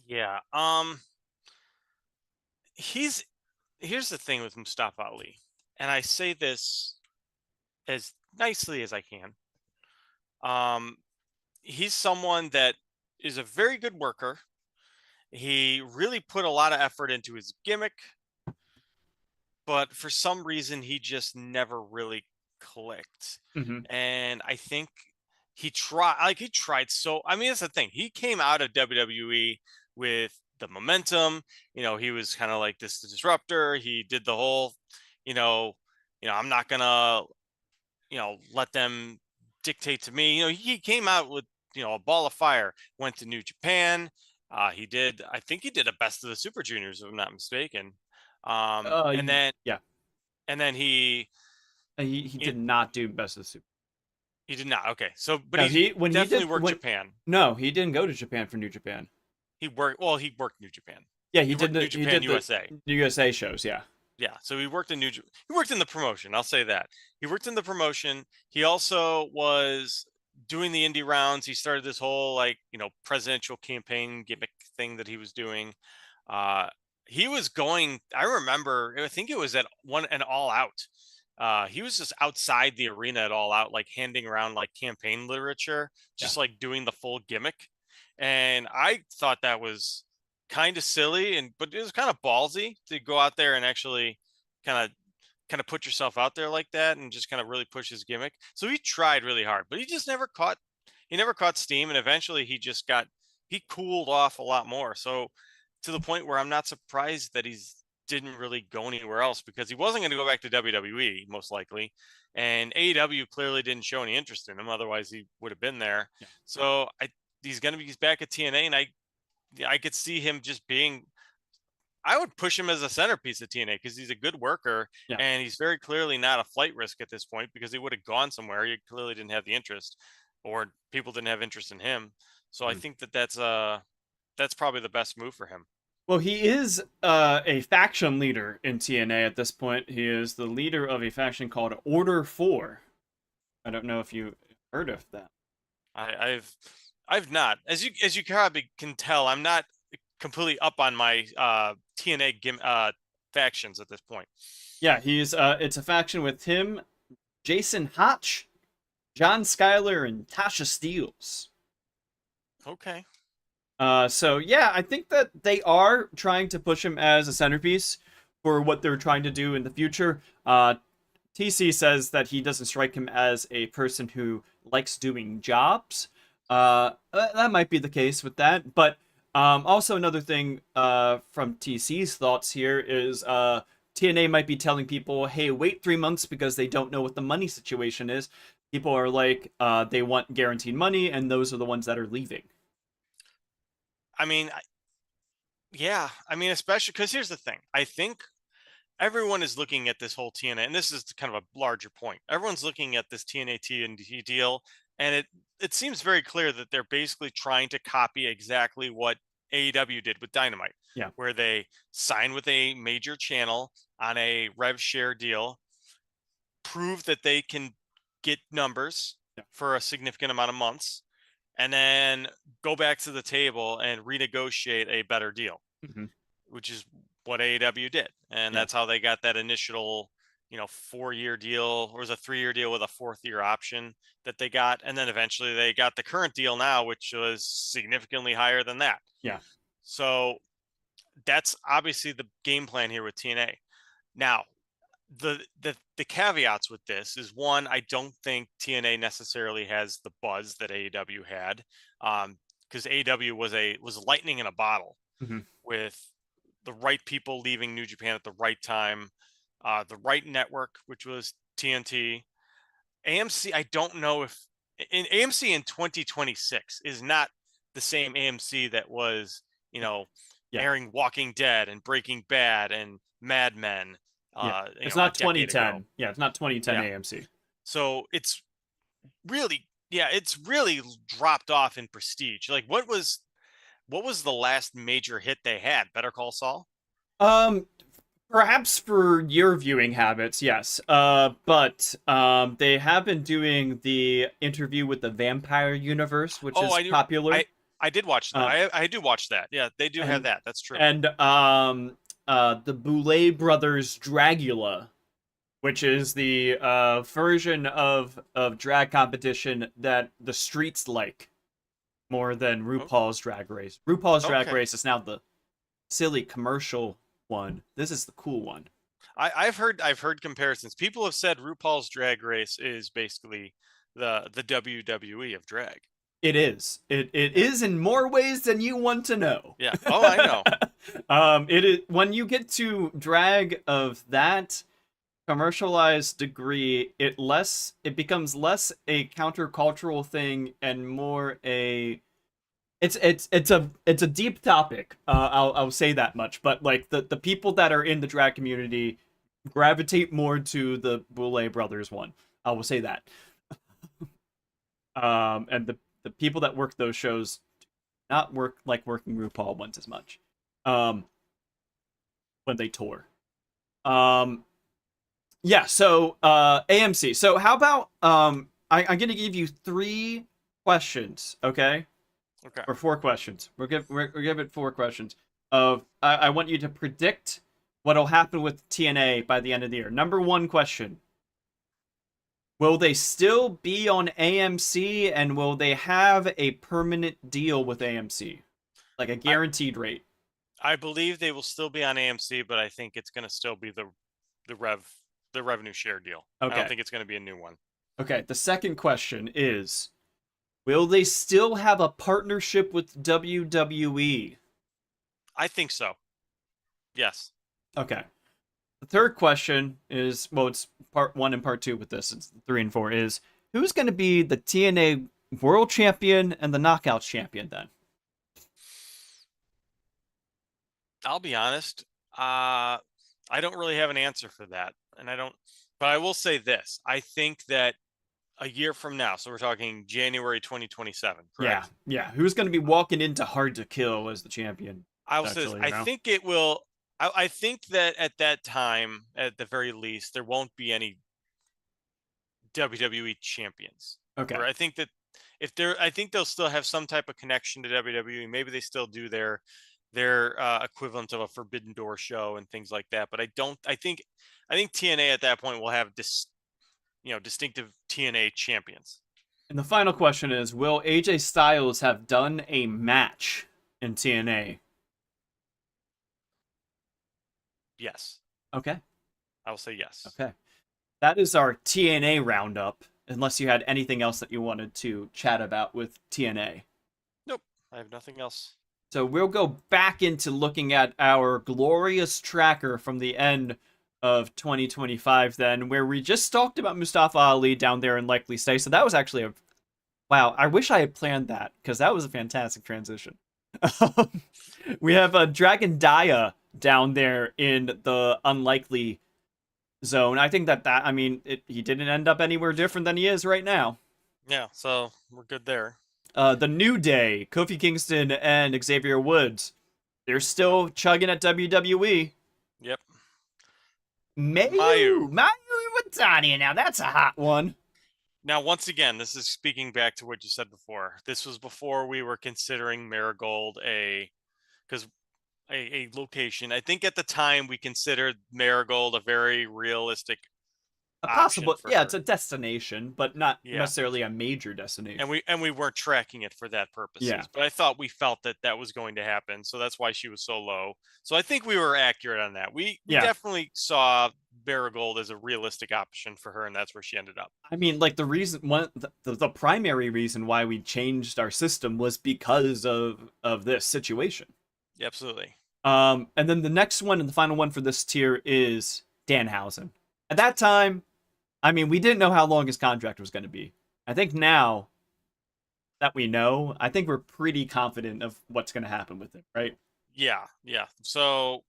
Speaker 2: Yeah. He's Here's the thing with Mustafa Ali, and I say this as nicely as I can. Um, he's someone that is a very good worker. He really put a lot of effort into his gimmick, but for some reason he just never really clicked.
Speaker 1: Mm-hmm.
Speaker 2: And I think he tried so I mean that's the thing. He came out of WWE with the momentum, he was kind of like this disruptor. He did the whole, you know, I'm not gonna, let them dictate to me. He came out with, a ball of fire, went to New Japan. I think he did a best of the Super Juniors, if I'm not mistaken. And then
Speaker 1: Yeah,
Speaker 2: and then
Speaker 1: he
Speaker 2: he
Speaker 1: did not do Best of the Super.
Speaker 2: he did not. Okay, so but
Speaker 1: No,
Speaker 2: he
Speaker 1: when he
Speaker 2: definitely
Speaker 1: did
Speaker 2: worked
Speaker 1: when
Speaker 2: Japan.
Speaker 1: no, he didn't go to Japan for New Japan.
Speaker 2: He worked New Japan.
Speaker 1: Yeah,
Speaker 2: He worked New
Speaker 1: he
Speaker 2: Japan
Speaker 1: did the
Speaker 2: USA.
Speaker 1: USA shows. Yeah,
Speaker 2: Yeah, so he worked in he worked in the promotion. I'll say that. He worked in the promotion. He also was doing the indie rounds. He started this whole like, presidential campaign gimmick thing that he was doing. Uh he was going, I remember, I think it was at an All Out. He was just outside the arena at All Out, like handing around like campaign literature,
Speaker 1: yeah.
Speaker 2: just like doing the full gimmick. And I thought that was kind of silly, but it was kind of ballsy to go out there and actually kind of put yourself out there like that and just kind of really push his gimmick. So he tried really hard, but he never caught steam, and eventually he cooled off a lot more. So to the point where I'm not surprised that he's didn't really go anywhere else, because he wasn't going to go back to WWE most likely, and AEW clearly didn't show any interest in him. Otherwise, he would have been there.
Speaker 1: Yeah.
Speaker 2: So he's back at TNA, and I could see him just being. I would push him as a centerpiece at TNA because he's a good worker,
Speaker 1: Yeah.
Speaker 2: and he's very clearly not a flight risk at this point because he would have gone somewhere. He clearly didn't have the interest, or people didn't have interest in him. So I think that's probably the best move for him.
Speaker 1: Well, he is a faction leader in TNA at this point. He is the leader of a faction called Order 4. I don't know if you heard of that.
Speaker 2: I've not, as you probably can tell, I'm not completely up on my TNA factions at this point.
Speaker 1: Yeah, he's it's a faction with him, Jason Hotch, John Schuyler, and Tasha Steeles.
Speaker 2: Okay.
Speaker 1: So yeah, I think that they are trying to push him as a centerpiece for what they're trying to do in the future. TC says that he doesn't strike him as a person who likes doing jobs. That might be the case with that, but also another thing from TC's thoughts here is TNA might be telling people, hey, wait 3 months because they don't know what the money situation is. People are like, they want guaranteed money, and those are the ones that are leaving.
Speaker 2: I mean, yeah. I mean, especially because here's the thing. I think everyone is looking at this whole TNA, and this is kind of a larger point. Everyone's looking at this TNA TNT deal, and it seems very clear that they're basically trying to copy exactly what AEW did with Dynamite,
Speaker 1: Yeah.
Speaker 2: where they sign with a major channel on a rev share deal, prove that they can get numbers for a significant amount of months, and then go back to the table and renegotiate a better deal, which is what AEW did. And that's how they got that initial, 4-year deal, or was a 3-year deal with a 4th-year option that they got. And then eventually they got the current deal now, which was significantly higher than that.
Speaker 1: Yeah.
Speaker 2: So that's obviously the game plan here with TNA. Now, the caveats with this is, one, I don't think TNA necessarily has the buzz that AEW had, because AEW was lightning in a bottle with the right people leaving New Japan at the right time, the right network, which was TNT. AMC, I don't know if AMC in 2026 is not the same AMC that was, airing Walking Dead and Breaking Bad and Mad Men.
Speaker 1: It's not 2010. Yeah, it's not 2010 AMC.
Speaker 2: So it's really dropped off in prestige. Like, what was the last major hit they had? Better Call Saul?
Speaker 1: Perhaps for your viewing habits, yes. But they have been doing the Interview with the Vampire Universe, which is popular.
Speaker 2: I did watch that. I do watch that. Yeah, they do have that. That's true.
Speaker 1: And the Boulet Brothers Dragula, which is the version of drag competition that the streets like more than RuPaul's Drag Race. RuPaul's Drag Race is now the silly commercial one. This is the cool one.
Speaker 2: I've heard comparisons. People have said RuPaul's Drag Race is basically the WWE of drag.
Speaker 1: It is. It is in more ways than you want to know.
Speaker 2: Yeah. Oh, I know.
Speaker 1: It is when you get to drag of that commercialized degree, it becomes less a countercultural thing and more a it's a deep topic. I'll say that much. But like the people that are in the drag community gravitate more to the Boulet Brothers one. I will say that. And the people that work those shows do not work like working RuPaul ones as much. When they tour. Yeah, so AMC. So how about I'm gonna give you 3 questions, okay?
Speaker 2: Okay.
Speaker 1: Or 4 questions. We'll give it 4 questions. I want you to predict what'll happen with TNA by the end of the year. Number 1 question. Will they still be on AMC, and will they have a permanent deal with AMC? Like a guaranteed rate?
Speaker 2: I believe they will still be on AMC, but I think it's going to still be the revenue share deal.
Speaker 1: Okay.
Speaker 2: I don't think it's going to be a new one.
Speaker 1: Okay, the second question is, will they still have a partnership with WWE?
Speaker 2: I think so. Yes.
Speaker 1: Okay. The third question is, well, it's part 1 and part 2 with this. It's 3 and 4 is, who's going to be the TNA world champion and the knockouts champion then?
Speaker 2: I'll be honest. I don't really have an answer for that, and I don't. But I will say this: I think that a year from now, so we're talking January 2027,
Speaker 1: Yeah,
Speaker 2: correct?
Speaker 1: yeah. Who's going to be walking into Hard to Kill as the champion?
Speaker 2: I will say this:
Speaker 1: Actually,
Speaker 2: I think it will. I think that at that time, at the very least, there won't be any WWE champions.
Speaker 1: Okay.
Speaker 2: Or I think that if they're, I think they'll still have some type of connection to WWE. Maybe they still do their equivalent of a Forbidden Door show and things like that. But I don't. I think TNA at that point will have distinctive TNA champions.
Speaker 1: And the final question is, will AJ Styles have done a match in TNA?
Speaker 2: Yes,
Speaker 1: Okay.
Speaker 2: I will say yes.
Speaker 1: Okay. That is our TNA roundup, unless you had anything else that you wanted to chat about with TNA.
Speaker 2: Nope, I have nothing else.
Speaker 1: So we'll go back into looking at our glorious tracker from the end of 2025 then, where we just talked about Mustafa Ali down there in Likely Stay. So that was actually a wow, I wish I had planned that because that was a fantastic transition. We have a Dragon Dia down there in the unlikely zone. I think I mean, he didn't end up anywhere different than he is right now.
Speaker 2: Yeah, so we're good there.
Speaker 1: The New Day, Kofi Kingston and Xavier Woods, they're still chugging at WWE.
Speaker 2: Yep. Mayu.
Speaker 1: Mayu Iwatani. Now that's a hot one.
Speaker 2: Now, once again, this is speaking back to what you said before. This was before we were considering Marigold because a location. I think at the time we considered Marigold a very realistic
Speaker 1: A
Speaker 2: option
Speaker 1: possible,
Speaker 2: for
Speaker 1: yeah, it's
Speaker 2: her.
Speaker 1: a destination, but not
Speaker 2: Yeah,
Speaker 1: necessarily a major destination.
Speaker 2: and we weren't tracking it for that
Speaker 1: Yeah,
Speaker 2: purposes. But I thought we felt that that was going to happen, so that's why she was so low. So I think we were accurate on that. We
Speaker 1: yeah.
Speaker 2: definitely saw Marigold as a realistic option for her, and that's where she ended up.
Speaker 1: I mean, like the primary reason why we changed our system was because of this situation.
Speaker 2: Absolutely.
Speaker 1: And then the next one and the final one for this tier is Danhausen. At that time, I mean, we didn't know how long his contract was going to be. I think now that we know, I think we're pretty confident of what's going to happen with it, right?
Speaker 2: Yeah, yeah. So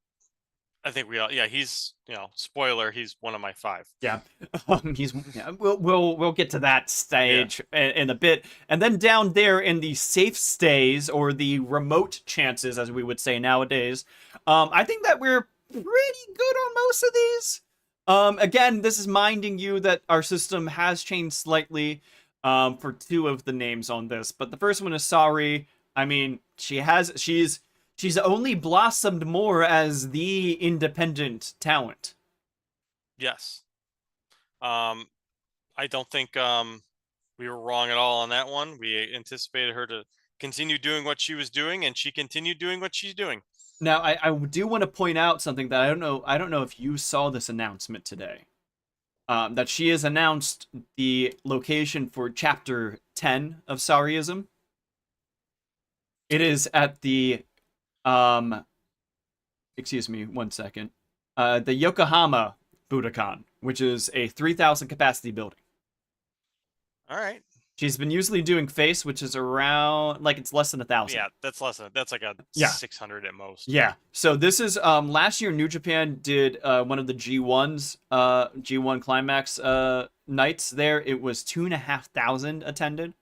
Speaker 2: I think we all, yeah, he's, spoiler, he's one of my five.
Speaker 1: Yeah, he's. Yeah, we'll get to that
Speaker 2: Yeah.
Speaker 1: stage in a bit, and then down there in the safe stays or the remote chances, as we would say nowadays, I think that we're pretty good on most of these. Again, this is minding you that our system has changed slightly for two of the names on this, but the first one is Sorry. I mean, she's only blossomed more as the independent talent.
Speaker 2: Yes. Um, I don't think we were wrong at all on that one. We anticipated her to continue doing what she was doing, and she continued doing what she's doing.
Speaker 1: Now, I do want to point out something that I don't know if you saw this announcement today. That she has announced the location for Chapter 10 of Sariism. It is at the um, excuse me, one second. The Yokohama Budokan, which is a 3,000 capacity building.
Speaker 2: All right.
Speaker 1: She's been usually doing face, which is around like it's less than 1,000.
Speaker 2: Yeah, that's less than that's like a
Speaker 1: Yeah,
Speaker 2: 600 at most.
Speaker 1: yeah. So this is last year New Japan did one of the G1's G1 Climax nights there. It was 2,500 attended.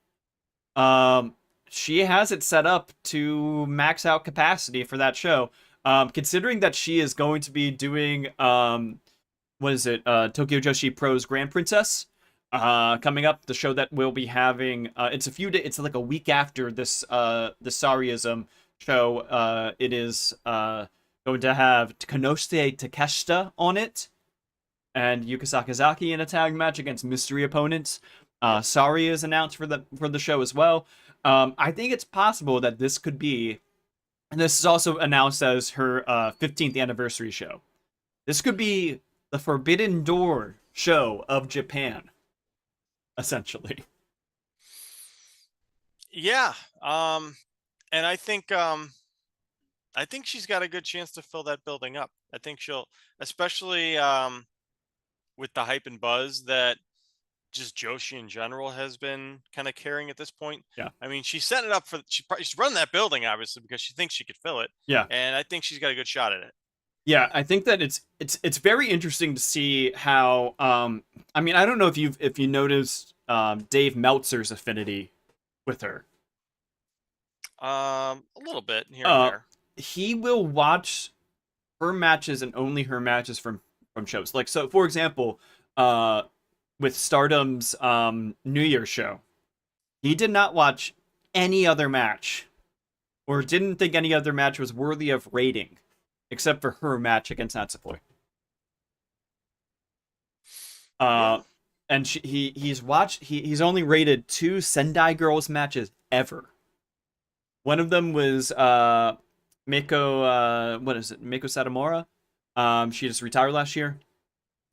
Speaker 1: She has it set up to max out capacity for that show. Considering that she is going to be doing what is it? Tokyo Joshi Pro's Grand Princess. Coming up, the show that we'll be having. It's a few days. It's like a week after this. The Sariism show. It is going to have Konosuke Takeshita on it, and Yuka Sakazaki in a tag match against mystery opponents. Sari is announced for the show as well. I think it's possible that this could be, and this is also announced as her 15th anniversary show. This could be the Forbidden Door show of Japan, essentially.
Speaker 2: Yeah. And I think she's got a good chance to fill that building up. I think she'll, especially with the hype and buzz that just Joshi in general has been kind of carrying at this point.
Speaker 1: Yeah.
Speaker 2: I mean, she's setting it up for she's run that building obviously because she thinks she could fill it,
Speaker 1: Yeah.
Speaker 2: and I think she's got a good shot at it.
Speaker 1: Yeah, I think that it's very interesting to see how I mean, I don't know if you noticed Dave Meltzer's affinity with her.
Speaker 2: A little bit here and
Speaker 1: Uh
Speaker 2: there.
Speaker 1: he will watch her matches and only her matches from shows. Like, so for example, uh with Stardom's New Year's show, he did not watch any other match, or didn't think any other match was worthy of rating except for her match against Natsupoi.
Speaker 2: Yeah.
Speaker 1: Uh, and he's only rated 2 Sendai Girls matches ever. One of them was Mako what is it? Mako Satomura. She just retired last year.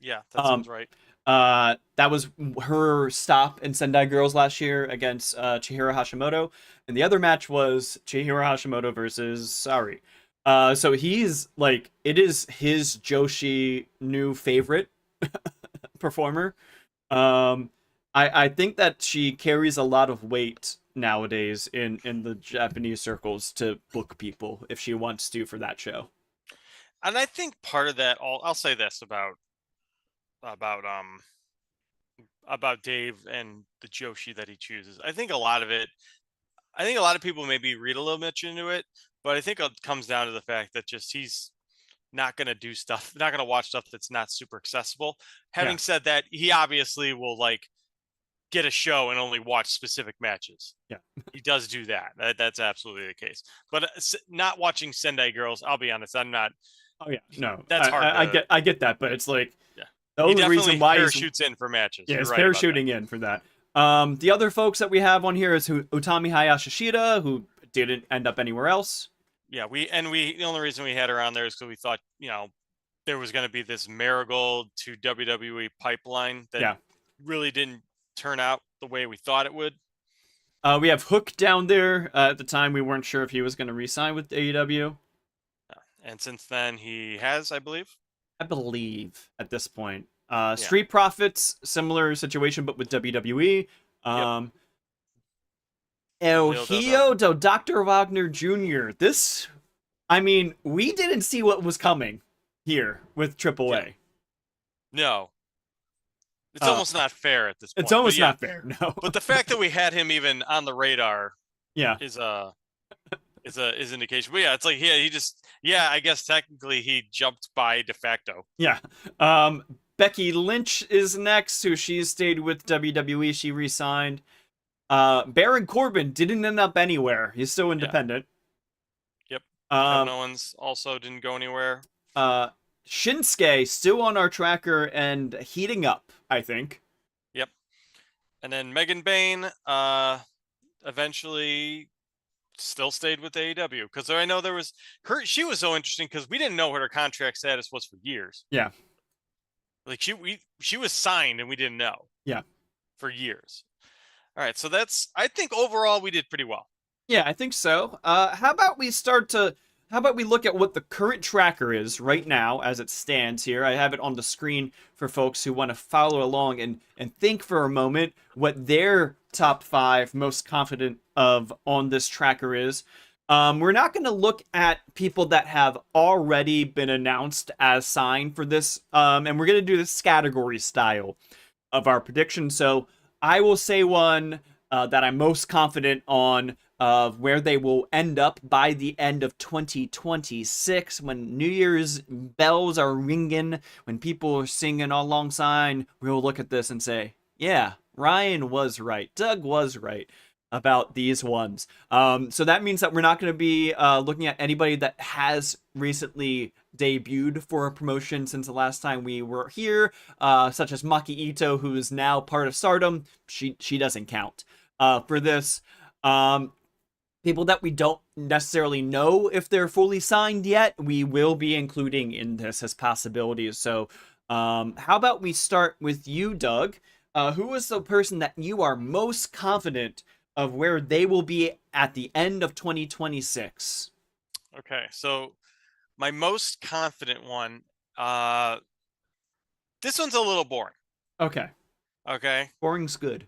Speaker 2: Yeah, that
Speaker 1: Um
Speaker 2: sounds right.
Speaker 1: that was her stop in Sendai Girls last year against Chihiro Hashimoto, and the other match was Chihiro Hashimoto versus Sari. So he's like, it is his Joshi new favorite performer. Um, I think that she carries a lot of weight nowadays in the Japanese circles to book people if she wants to for that show.
Speaker 2: And I think part of that, I'll say this about um about Dave and the Joshi that he chooses. I think a lot of people maybe read a little bit into it, but I think it comes down to the fact that just he's not going to do stuff, not going to watch stuff that's not super accessible.
Speaker 1: Yeah,
Speaker 2: Having said that, he obviously will like get a show and only watch specific matches.
Speaker 1: yeah.
Speaker 2: He does do that. That's absolutely the case. But not watching Sendai Girls, I'll be honest, I'm not.
Speaker 1: Oh yeah, no,
Speaker 2: That's hard to.
Speaker 1: I get that, but it's like
Speaker 2: Yeah,
Speaker 1: the
Speaker 2: he
Speaker 1: only reason
Speaker 2: definitely
Speaker 1: why he's,
Speaker 2: parachutes in for matches.
Speaker 1: yeah,
Speaker 2: You're
Speaker 1: he's
Speaker 2: right about that.
Speaker 1: parachuting in for that. The other folks that we have on here is Utami Hayashishita, who didn't end up anywhere else.
Speaker 2: Yeah, we the only reason we had her on there is because we thought there was going to be this marigold to WWE pipeline that
Speaker 1: Yeah.
Speaker 2: really didn't turn out the way we thought it would.
Speaker 1: We have Hook down there. At the time, we weren't sure if he was going to re-sign with AEW.
Speaker 2: And since then, he has, I believe.
Speaker 1: I believe at this point.
Speaker 2: Yeah.
Speaker 1: Street Profits, similar situation, but with WWE.
Speaker 2: Yep.
Speaker 1: El Hijo do Dr. Wagner Jr. This, I mean, we didn't see what was coming here with AAA.
Speaker 2: Yeah. No. It's almost not fair at this point.
Speaker 1: It's almost not fair, no.
Speaker 2: But the fact that we had him even on the radar
Speaker 1: yeah.
Speaker 2: is indication. But yeah, it's like I guess technically he jumped by de facto.
Speaker 1: Yeah. Becky Lynch is next, who she's stayed with WWE. She re-signed. Baron Corbin didn't end up anywhere. He's still independent.
Speaker 2: Yep. Kevin Owens also didn't go anywhere.
Speaker 1: Shinsuke still on our tracker and heating up, I think.
Speaker 2: Yep. And then Megan Bain eventually still stayed with AEW, because I know she was so interesting because we didn't know what her contract status was for years.
Speaker 1: Yeah.
Speaker 2: Like she was signed and we didn't know.
Speaker 1: Yeah.
Speaker 2: For years. All right, so I think overall we did pretty well.
Speaker 1: Yeah, I think so. How about we look at what the current tracker is right now as it stands here? I have it on the screen for folks who want to follow along and think for a moment what their top 5 most confident of on this tracker is. We're not going to look at people that have already been announced as signed for this, and we're going to do this category style of our prediction. So I will say one that I'm most confident on of where they will end up by the end of 2026, when New Year's bells are ringing, when people are singing alongside. We'll look at this and say, yeah, Ryan was right. Doug was right about these ones. So that means that we're not going to be looking at anybody that has recently debuted for a promotion since the last time we were here, such as Maki Ito, who is now part of Stardom. She doesn't count for this. People that we don't necessarily know if they're fully signed yet, we will be including in this as possibilities. So how about we start with you, Doug? Who is the person that you are most confident of where they will be at the end of 2026?
Speaker 2: Okay, so my most confident one, this one's a little boring.
Speaker 1: Okay.
Speaker 2: Okay.
Speaker 1: Boring's good.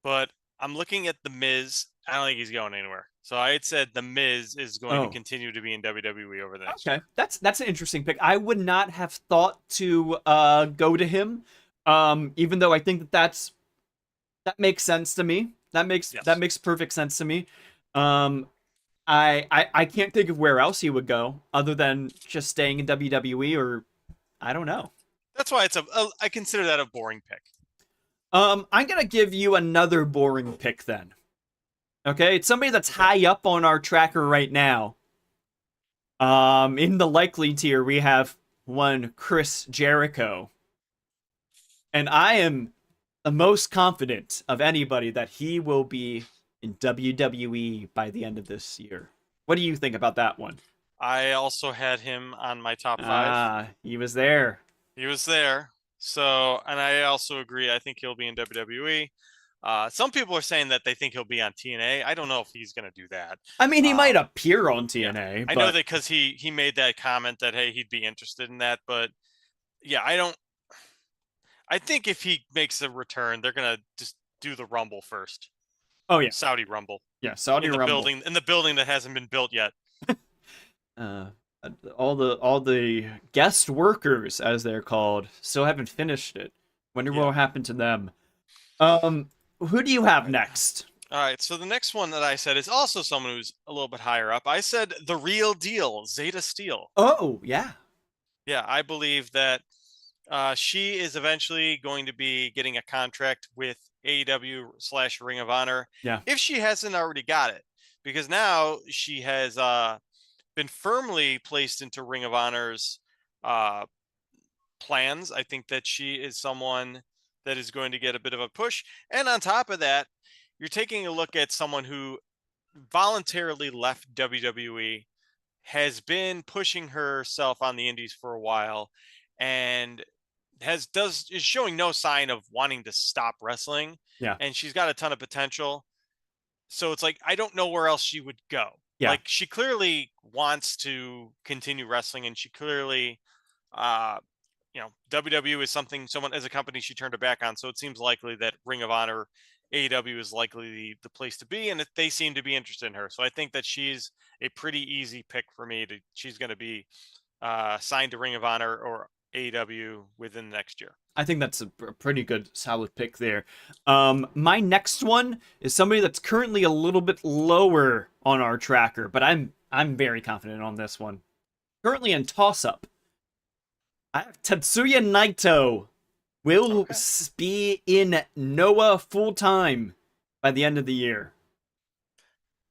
Speaker 2: But I'm looking at The Miz. I don't think he's going anywhere. So I had said The Miz is going to
Speaker 1: Oh,
Speaker 2: continue to be in WWE over the next
Speaker 1: okay.
Speaker 2: year.
Speaker 1: That's an interesting pick. I would not have thought to go to him. Even though I think that makes sense to me. That
Speaker 2: Yes.
Speaker 1: makes perfect sense to me. Um, I can't think of where else he would go other than just staying in WWE, or I don't know.
Speaker 2: That's why I consider that a boring pick.
Speaker 1: I'm gonna give you another boring pick then. Okay, it's somebody that's
Speaker 2: Okay.
Speaker 1: high up on our tracker right now. In the likely tier, we have one Chris Jericho, and I am the most confident of anybody that he will be in WWE by the end of this year. What do you think about that one?
Speaker 2: I also had him on my top five.
Speaker 1: Ah, he was there.
Speaker 2: He was there. So, and I also agree. I think he'll be in WWE. Some people are saying that they think he'll be on TNA. I don't know if he's going to do that.
Speaker 1: I mean, he might
Speaker 2: Um,
Speaker 1: appear on
Speaker 2: yeah,
Speaker 1: TNA,
Speaker 2: I know that
Speaker 1: but
Speaker 2: because he made that comment that hey he'd be interested in that, but yeah, I don't. I think if he makes a return, they're gonna just do the Rumble first,
Speaker 1: oh yeah,
Speaker 2: Saudi Rumble
Speaker 1: yeah, Saudi Rumble.
Speaker 2: in the building that hasn't been built yet.
Speaker 1: Uh, all the guest workers, as they're called, still haven't finished it. Wonder what
Speaker 2: Yeah.
Speaker 1: will happen to them. Who do you
Speaker 2: All
Speaker 1: have
Speaker 2: right.
Speaker 1: next?
Speaker 2: All right. So the next one that I said is also someone who's a little bit higher up. I said the real deal, Zeta Steel.
Speaker 1: Oh yeah,
Speaker 2: Yeah, I believe that she is eventually going to be getting a contract with AEW / Ring of Honor
Speaker 1: yeah,
Speaker 2: if she hasn't already got it, because now she has been firmly placed into Ring of Honor's uh, plans. I think that she is someone that is going to get a bit of a push. And on top of that, you're taking a look at someone who voluntarily left WWE, has been pushing herself on the indies for a while, and is showing no sign of wanting to stop wrestling.
Speaker 1: yeah,
Speaker 2: And she's got a ton of potential. So it's like I don't know where else she would go.
Speaker 1: yeah.
Speaker 2: Like she clearly wants to continue wrestling, and she clearly uh WWE is someone as a company she turned her back on. So it seems likely that Ring of Honor, AEW is likely the place to be, and they seem to be interested in her. So I think that she's a pretty easy pick for me. She's going to be signed to Ring of Honor or AEW within the next year.
Speaker 1: I think that's a pretty good, solid pick there. My next one is somebody that's currently a little bit lower on our tracker, but I'm very confident on this one. Currently in toss up, I have Tetsuya Naito will
Speaker 2: Okay.
Speaker 1: be in Noah full time by the end of the year.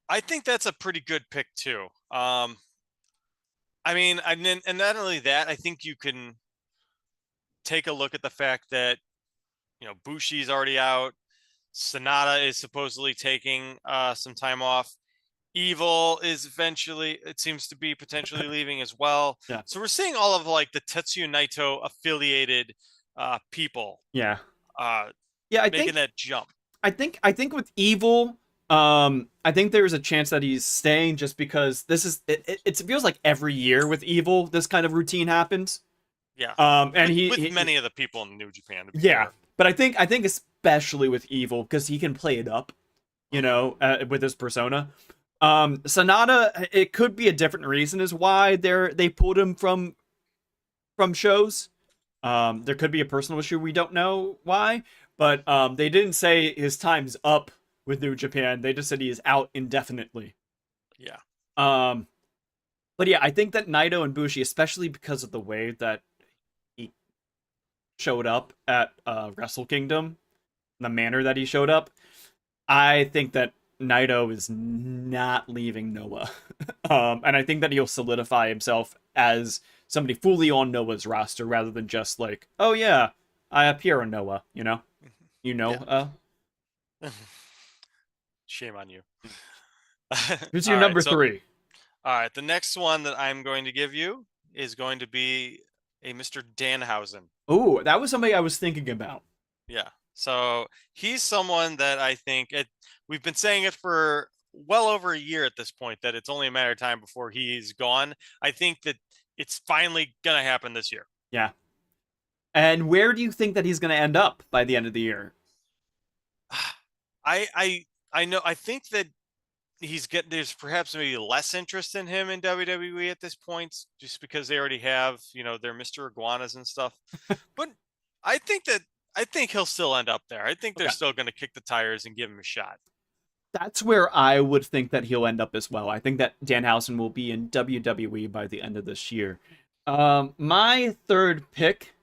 Speaker 2: I think that's a pretty good pick too. I mean, and not only that, I think you can take a look at the fact that Bushi's already out. Sonata is supposedly taking some time off. Evil is eventually, it seems to be potentially leaving as well.
Speaker 1: Yeah,
Speaker 2: So we're seeing all of like the Tetsuya Naito affiliated people
Speaker 1: yeah,
Speaker 2: uh,
Speaker 1: yeah.
Speaker 2: making that jump.
Speaker 1: I think with Evil, I think there's a chance that he's staying just because this is it feels like every year with Evil this kind of routine happens.
Speaker 2: Yeah,
Speaker 1: And
Speaker 2: with many of the people in New Japan, to be
Speaker 1: yeah,
Speaker 2: fair.
Speaker 1: but I think especially with Evil because he can play it up,
Speaker 2: Mm-hmm.
Speaker 1: with his persona. Sonata, it could be a different reason as why they pulled him from shows. There could be a personal issue we don't know why, but they didn't say his time's up with New Japan. They just said he is out indefinitely.
Speaker 2: Yeah,
Speaker 1: Um, but yeah, I think that Naito and Bushi, especially because of the way that he showed up at Wrestle Kingdom, the manner that he showed up, I think that Naito is not leaving Noah. And I think that he'll solidify himself as somebody fully on Noah's roster rather than just like, oh yeah, I appear on Noah, you know?
Speaker 2: mm-hmm.
Speaker 1: You know,
Speaker 2: Yeah. Shame on you.
Speaker 1: who's your
Speaker 2: All right,
Speaker 1: number
Speaker 2: so
Speaker 1: three?
Speaker 2: all right, the next one that I'm going to give you is going to be a Mr. Danhausen.
Speaker 1: Oh, that was somebody I was thinking about.
Speaker 2: Yeah. So he's someone that I think we've been saying it for well over a year at this point that it's only a matter of time before he's gone. I think that it's finally gonna happen this year.
Speaker 1: Yeah. And where do you think that he's going to end up by the end of the year?
Speaker 2: I know. I think that there's perhaps maybe less interest in him in WWE at this point, just because they already have, their Mr. Iguanas and stuff. But I think that I think he'll still end up there. I think they're
Speaker 1: Okay.
Speaker 2: still going to kick the tires and give him a shot.
Speaker 1: That's where I would think that he'll end up as well. I think that Danhausen will be in WWE by the end of this year. My third pick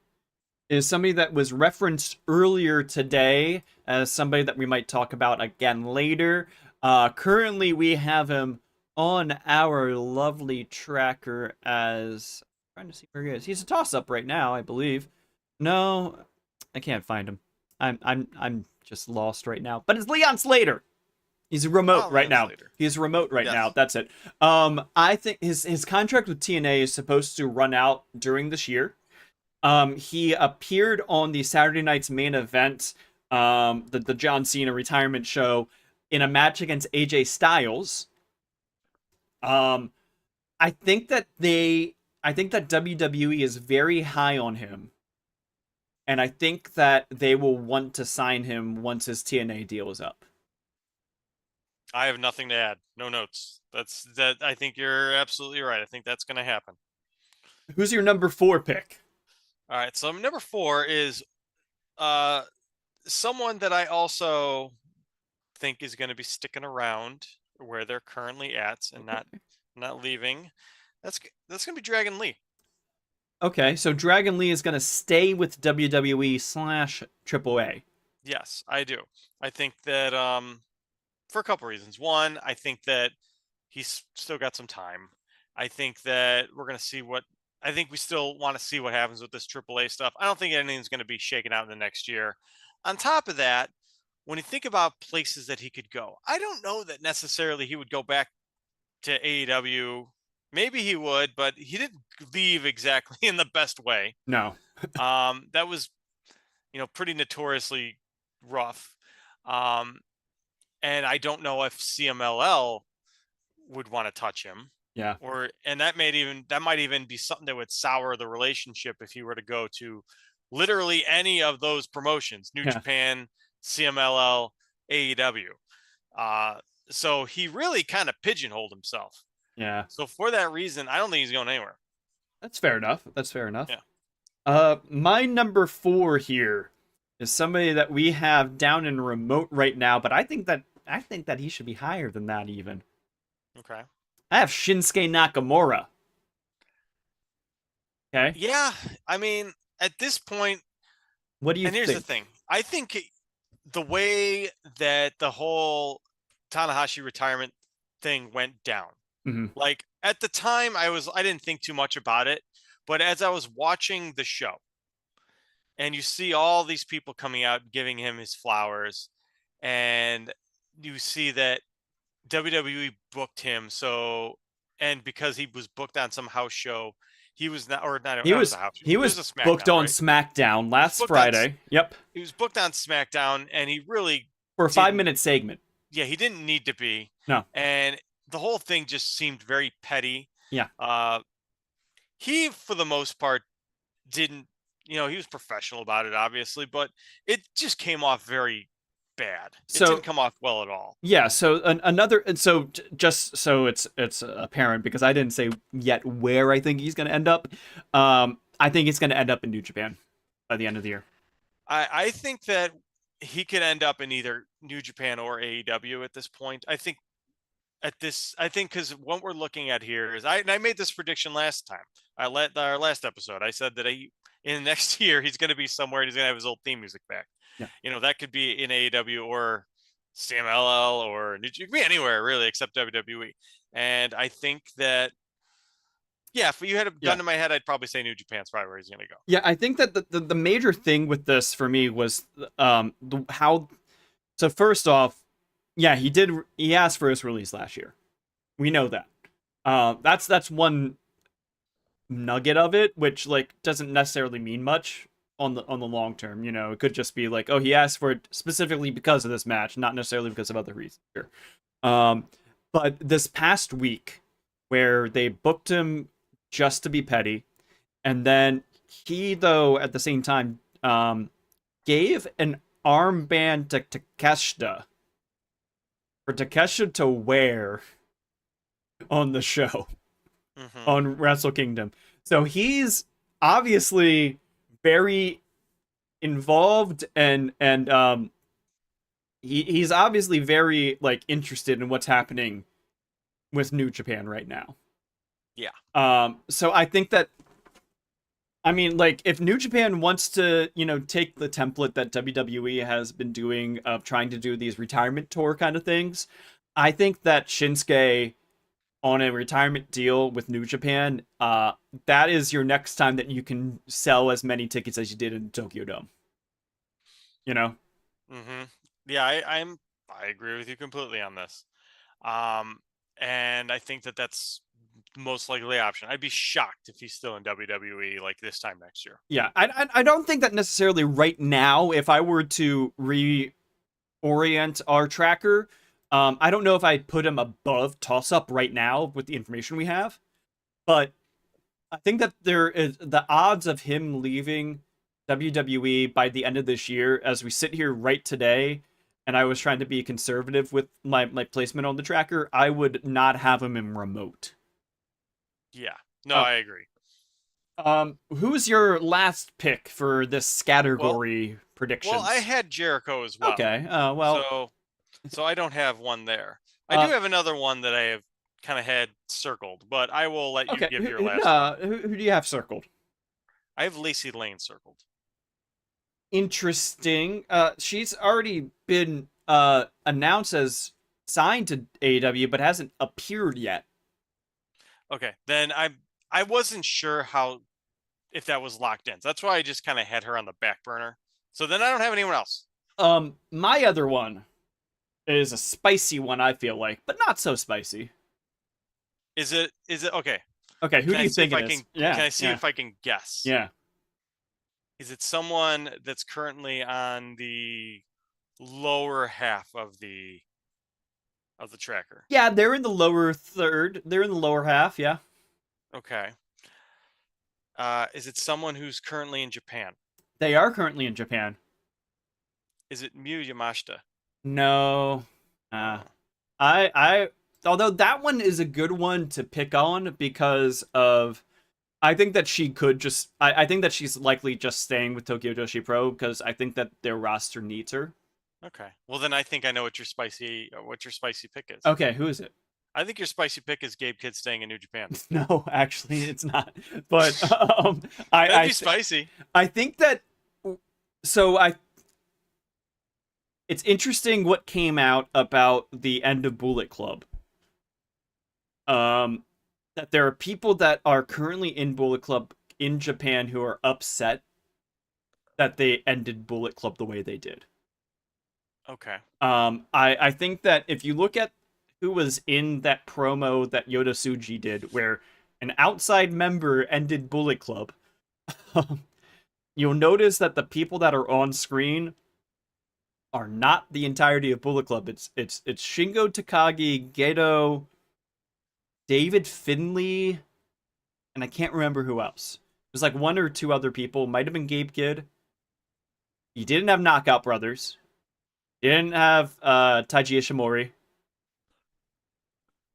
Speaker 1: is somebody that was referenced earlier today as somebody that we might talk about again later. Currently, we have him on our lovely tracker as trying to see where he is. He's a toss-up right now, I believe. No, I can't find him. I'm just lost right now. But it's Leon Slater. He's remote right now.
Speaker 2: Later.
Speaker 1: He's remote right now.
Speaker 2: Yes.
Speaker 1: That's it. I think his contract with TNA is supposed to run out during this year. He appeared on the Saturday night's main event, the John Cena retirement show, in a match against AJ Styles. I think that WWE is very high on him, and I think that they will want to sign him once his TNA deal is up.
Speaker 2: I have nothing to add. No notes. That. I think you're absolutely right. I think that's going to happen.
Speaker 1: Who's your number 4 pick?
Speaker 2: All right. So number 4 is someone that I also think is going to be sticking around where they're currently at and not leaving. That's going to be Dragon Lee.
Speaker 1: Okay, so Dragon Lee is going to stay with WWE / AAA.
Speaker 2: Yes, I do. I think that for a couple reasons. One, I think that he's still got some time. I think that we're going to see I think we still want to see what happens with this AAA stuff. I don't think anything's going to be shaken out in the next year. On top of that, when you think about places that he could go, I don't know that necessarily he would go back to AEW. Maybe he would, but he didn't leave exactly in the best way.
Speaker 1: No.
Speaker 2: That was, pretty notoriously rough. And I don't know if CMLL would want to touch him.
Speaker 1: Yeah.
Speaker 2: And that might even be something that would sour the relationship if he were to go to literally any of those promotions, New Japan, CMLL, AEW. So he really kind of pigeonholed himself.
Speaker 1: Yeah.
Speaker 2: So for that reason, I don't think he's going anywhere.
Speaker 1: That's fair enough. Yeah. My number 4 here is somebody that we have down in remote right now, but I think that he should be higher than that even.
Speaker 2: Okay.
Speaker 1: I have Shinsuke Nakamura. Okay.
Speaker 2: Yeah, I mean, at this point,
Speaker 1: what do you
Speaker 2: think? And here's the thing. I think the way that the whole Tanahashi retirement thing went down, like at the time I didn't think too much about it, but as I was watching the show and you see all these people coming out giving him his flowers, and you see that WWE booked him, and because he was booked on some house show, he was not, or not. He was
Speaker 1: booked on SmackDown last Friday. Yep.
Speaker 2: He was booked on SmackDown, and he really
Speaker 1: for a 5-minute segment.
Speaker 2: Yeah, he didn't need to be.
Speaker 1: No.
Speaker 2: And the whole thing just seemed very petty.
Speaker 1: Yeah.
Speaker 2: He, for the most part, didn't. He was professional about it, obviously, but it just came off very bad. It didn't come off well at all.
Speaker 1: Yeah. So just so it's apparent, because I didn't say yet where I think he's going to end up. I think he's going to end up in New Japan by the end of the year.
Speaker 2: I think that he could end up in either New Japan or AEW at this point. I think because what we're looking at here is I made this prediction last time. Our last episode, I said that in the next year he's going to be somewhere and he's going to have his old theme music back. Yeah. That could be in AEW or CMLL or it could be anywhere really except WWE. And I think that, if you had a gun to my head, I'd probably say New Japan's probably where he's going to go.
Speaker 1: Yeah, I think that the major thing with this for me was how. So first off, yeah, he asked for his release last year. We know that. That's one nugget of it, which doesn't necessarily mean much on the long term. It could just be like, oh, he asked for it specifically because of this match, not necessarily because of other reasons here. But this past week, where they booked him just to be petty, and then he though at the same time gave an armband to Takeshita for Takeshita to wear on the show
Speaker 2: Hmm.
Speaker 1: on Wrestle Kingdom. So he's obviously very involved and he's obviously very like interested in what's happening with New Japan right now.
Speaker 2: Yeah.
Speaker 1: So I think that I mean, like, if New Japan wants to, take the template that WWE has been doing of trying to do these retirement tour kind of things, I think that Shinsuke on a retirement deal with New Japan, that is your next time that you can sell as many tickets as you did in Tokyo Dome. You know?
Speaker 2: Hmm. Yeah, I agree with you completely on this. Um, and I think that that's the most likely option. I'd be shocked if he's still in WWE like this time next year.
Speaker 1: Yeah, I don't think that necessarily right now. If I were to reorient our tracker, I don't know if I'd put him above toss up right now with the information we have, but I think that there is the odds of him leaving WWE by the end of this year, as we sit here right today, and I was trying to be conservative with my placement on the tracker, I would not have him in remote.
Speaker 2: Yeah. No,
Speaker 1: Uh,
Speaker 2: I agree.
Speaker 1: who's your last pick for this
Speaker 2: Well,
Speaker 1: category
Speaker 2: I
Speaker 1: predictions?
Speaker 2: had Jericho as well.
Speaker 1: Okay. Well,
Speaker 2: So I don't have one there. I do
Speaker 1: uh,
Speaker 2: have another one that I have kind of had circled, but I will let you
Speaker 1: okay.
Speaker 2: give your last one.
Speaker 1: Who do you have circled?
Speaker 2: I have Lacey Lane circled.
Speaker 1: Interesting. She's already been announced as signed to AEW, but hasn't appeared yet.
Speaker 2: Okay. Then I wasn't sure how if that was locked in. So that's why I just kind of had her on the back burner. So then I don't have anyone else.
Speaker 1: My other one is a spicy one, I feel like, but not so spicy.
Speaker 2: Is it okay?
Speaker 1: Okay, who
Speaker 2: Can
Speaker 1: do
Speaker 2: I
Speaker 1: you
Speaker 2: see
Speaker 1: think
Speaker 2: if
Speaker 1: it
Speaker 2: I
Speaker 1: is?
Speaker 2: can
Speaker 1: Yeah,
Speaker 2: can I see
Speaker 1: yeah,
Speaker 2: if I can guess?
Speaker 1: yeah.
Speaker 2: Is it someone that's currently on the lower half of the tracker?
Speaker 1: Yeah, they're in the lower third. They're in the lower half, yeah.
Speaker 2: Okay. Is it someone who's currently in Japan?
Speaker 1: They are currently in Japan.
Speaker 2: Is it Miyu Yamashita?
Speaker 1: No. Uh,
Speaker 2: Oh,
Speaker 1: I although that one is a good one to pick on because of I think that she could just I think that she's likely just staying with Tokyo Joshi Pro because I think that their roster needs her.
Speaker 2: okay. Well, then I think I know what your spicy pick is.
Speaker 1: Okay, who is it?
Speaker 2: I think your spicy pick is Gabe Kidd staying in New Japan.
Speaker 1: No, actually, it's not. But I
Speaker 2: That'd
Speaker 1: I
Speaker 2: be
Speaker 1: th-
Speaker 2: spicy.
Speaker 1: I think that so I it's interesting what came out about the end of Bullet Club. Um, that there are people that are currently in Bullet Club in Japan who are upset that they ended Bullet Club the way they did.
Speaker 2: Okay.
Speaker 1: I think that if you look at who was in that promo that Yoda Suji did, where an outside member ended Bullet Club, you'll notice that the people that are on screen are not the entirety of Bullet Club. It's Shingo Takagi, Gedo, David Finley, and I can't remember who else. There's like one or two other people. Might have been Gabe Kidd. You didn't have Knockout Brothers. You didn't have Taiji Ishimori.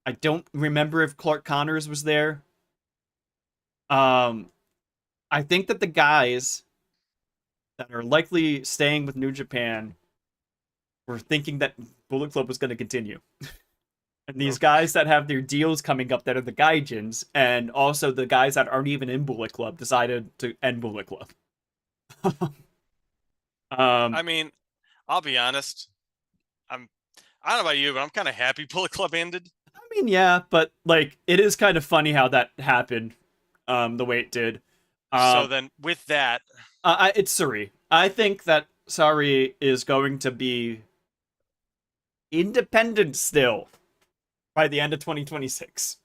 Speaker 1: I don't remember if Clark Connors was there. Um, I think that the guys that are likely staying with New Japan were thinking that Bullet Club was going to continue. And these
Speaker 2: Okay.
Speaker 1: guys that have their deals coming up that are the Gaijins, and also the guys that aren't even in Bullet Club, decided to end Bullet Club.
Speaker 2: I
Speaker 1: um,
Speaker 2: mean, I'll be honest. I'm. I don't know about you, but I'm kind of happy Bullet Club ended.
Speaker 1: I mean, yeah, but like, it is kind of funny how that happened, the way it did.
Speaker 2: So
Speaker 1: Um,
Speaker 2: then, with that,
Speaker 1: it's Suri. I think that Sari is going to be independent still by the end of 2026.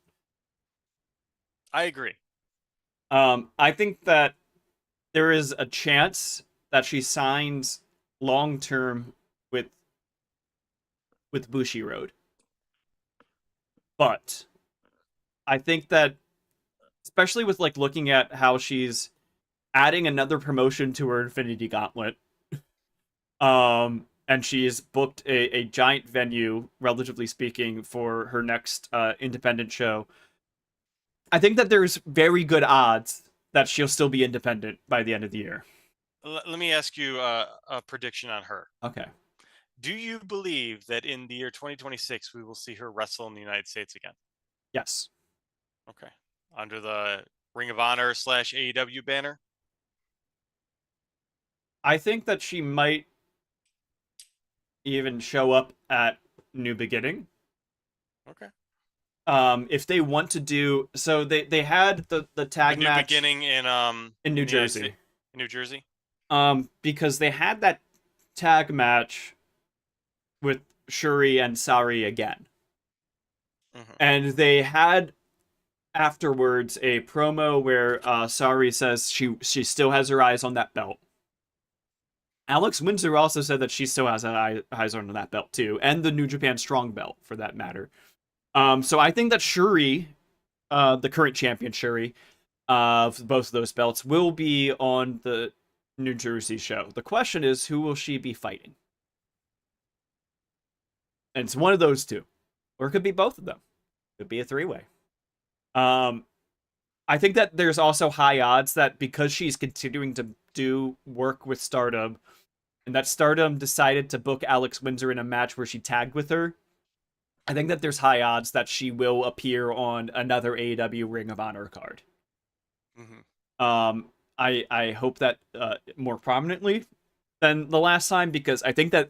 Speaker 2: I agree.
Speaker 1: I think that there is a chance that she signs long term with Bushiroad, but I think that especially with like looking at how she's adding another promotion to her Infinity Gauntlet. And she's booked a giant venue, relatively speaking, for her next independent show. I think that there's very good odds that she'll still be independent by the end of the year.
Speaker 2: Let me ask you a prediction on her.
Speaker 1: Okay.
Speaker 2: Do you believe that in the year 2026 we will see her wrestle in the United States again?
Speaker 1: Yes.
Speaker 2: Okay. Under the Ring of Honor / AEW banner?
Speaker 1: I think that she might even show up at New Beginning.
Speaker 2: Okay.
Speaker 1: If they want to do so, they had the tag
Speaker 2: New
Speaker 1: match
Speaker 2: Beginning
Speaker 1: in New Jersey.
Speaker 2: In New Jersey.
Speaker 1: Because they had that tag match with Shuri and Sari again, and they had afterwards a promo where Sari says she still has her eyes on that belt. Alex Windsor also said that she still has her eyes on that belt too, and the New Japan Strong belt for that matter. So I think that Shuri, the current champion Shuri, of both of those belts, will be on the New Jersey show. The question is, who will she be fighting? And it's one of those two, or it could be both of them. It could be a three-way. I think that there's also high odds that because she's continuing to do work with Stardom, and that Stardom decided to book Alex Windsor in a match where she tagged with her, I think that there's high odds that she will appear on another AEW Ring of Honor card. I hope that more prominently than the last time, because I think that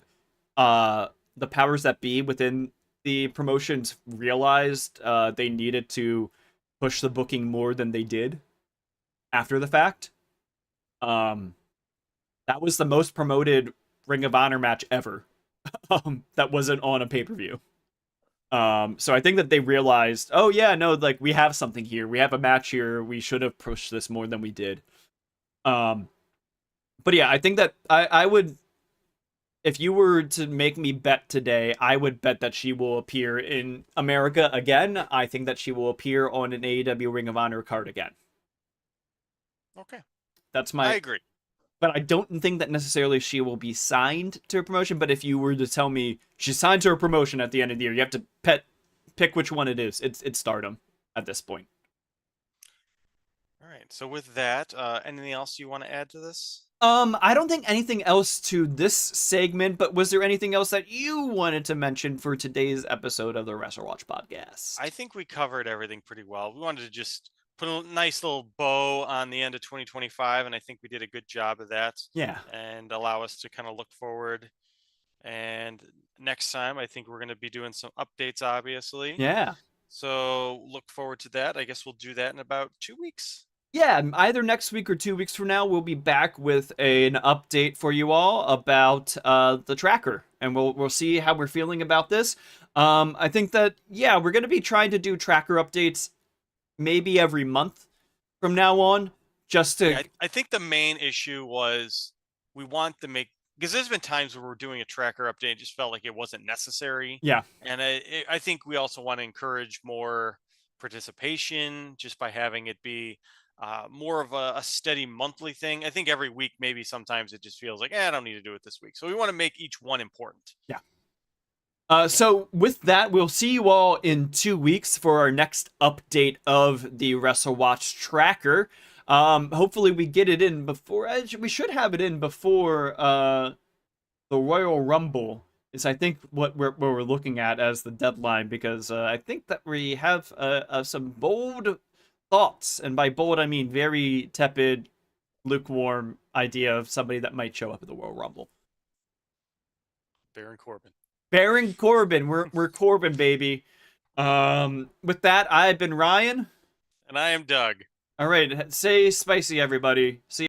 Speaker 1: the powers that be within the promotions realized they needed to push the booking more than they did after the fact. That was the most promoted Ring of Honor match ever that wasn't on a pay-per-view. So I think that they realized, oh yeah, no, like we have something here. We have a match here. We should have pushed this more than we did. But yeah, I think that I would, if you were to make me bet today, I would bet that she will appear in America again. I think that she will appear on an AEW Ring of Honor card again.
Speaker 2: Okay.
Speaker 1: I
Speaker 2: agree.
Speaker 1: But I don't think that necessarily she will be signed to a promotion. But if you were to tell me she's signed to a promotion at the end of the year, you have to pick which one it is. It's Stardom at this point.
Speaker 2: All right. So with that, anything else you want to add to this?
Speaker 1: I don't think anything else to this segment, but was there anything else that you wanted to mention for today's episode of the WrestleWatch podcast?
Speaker 2: I think we covered everything pretty well. We wanted to just put a nice little bow on the end of 2025, and I think we did a good job of that.
Speaker 1: Yeah.
Speaker 2: And allow us to kind of look forward. And next time, I think we're going to be doing some updates, obviously.
Speaker 1: Yeah.
Speaker 2: So look forward to that. I guess we'll do that in about 2 weeks.
Speaker 1: Yeah, either next week or 2 weeks from now, we'll be back with an update for you all about the tracker, and we'll see how we're feeling about this. I think that we're gonna be trying to do tracker updates maybe every month from now on, just to.
Speaker 2: Yeah, I think the main issue was we want to make, because there's been times where we're doing a tracker update and just felt like it wasn't necessary.
Speaker 1: Yeah,
Speaker 2: and I think we also want to encourage more participation just by having it be more of a steady monthly thing. I think every week, maybe sometimes it just feels like, I don't need to do it this week. So we want to make each one important.
Speaker 1: Yeah. So with that, we'll see you all in 2 weeks for our next update of the WrestleWatch tracker. Hopefully we get it in before, we should have it in before the Royal Rumble is, I think, what we're looking at as the deadline, because I think that we have some bold thoughts, and by bold I mean very tepid, lukewarm idea of somebody that might show up at the Royal Rumble.
Speaker 2: Baron Corbin.
Speaker 1: We're Corbin, baby. With that, I've been Ryan.
Speaker 2: And I am Doug.
Speaker 1: All right, stay spicy, everybody. See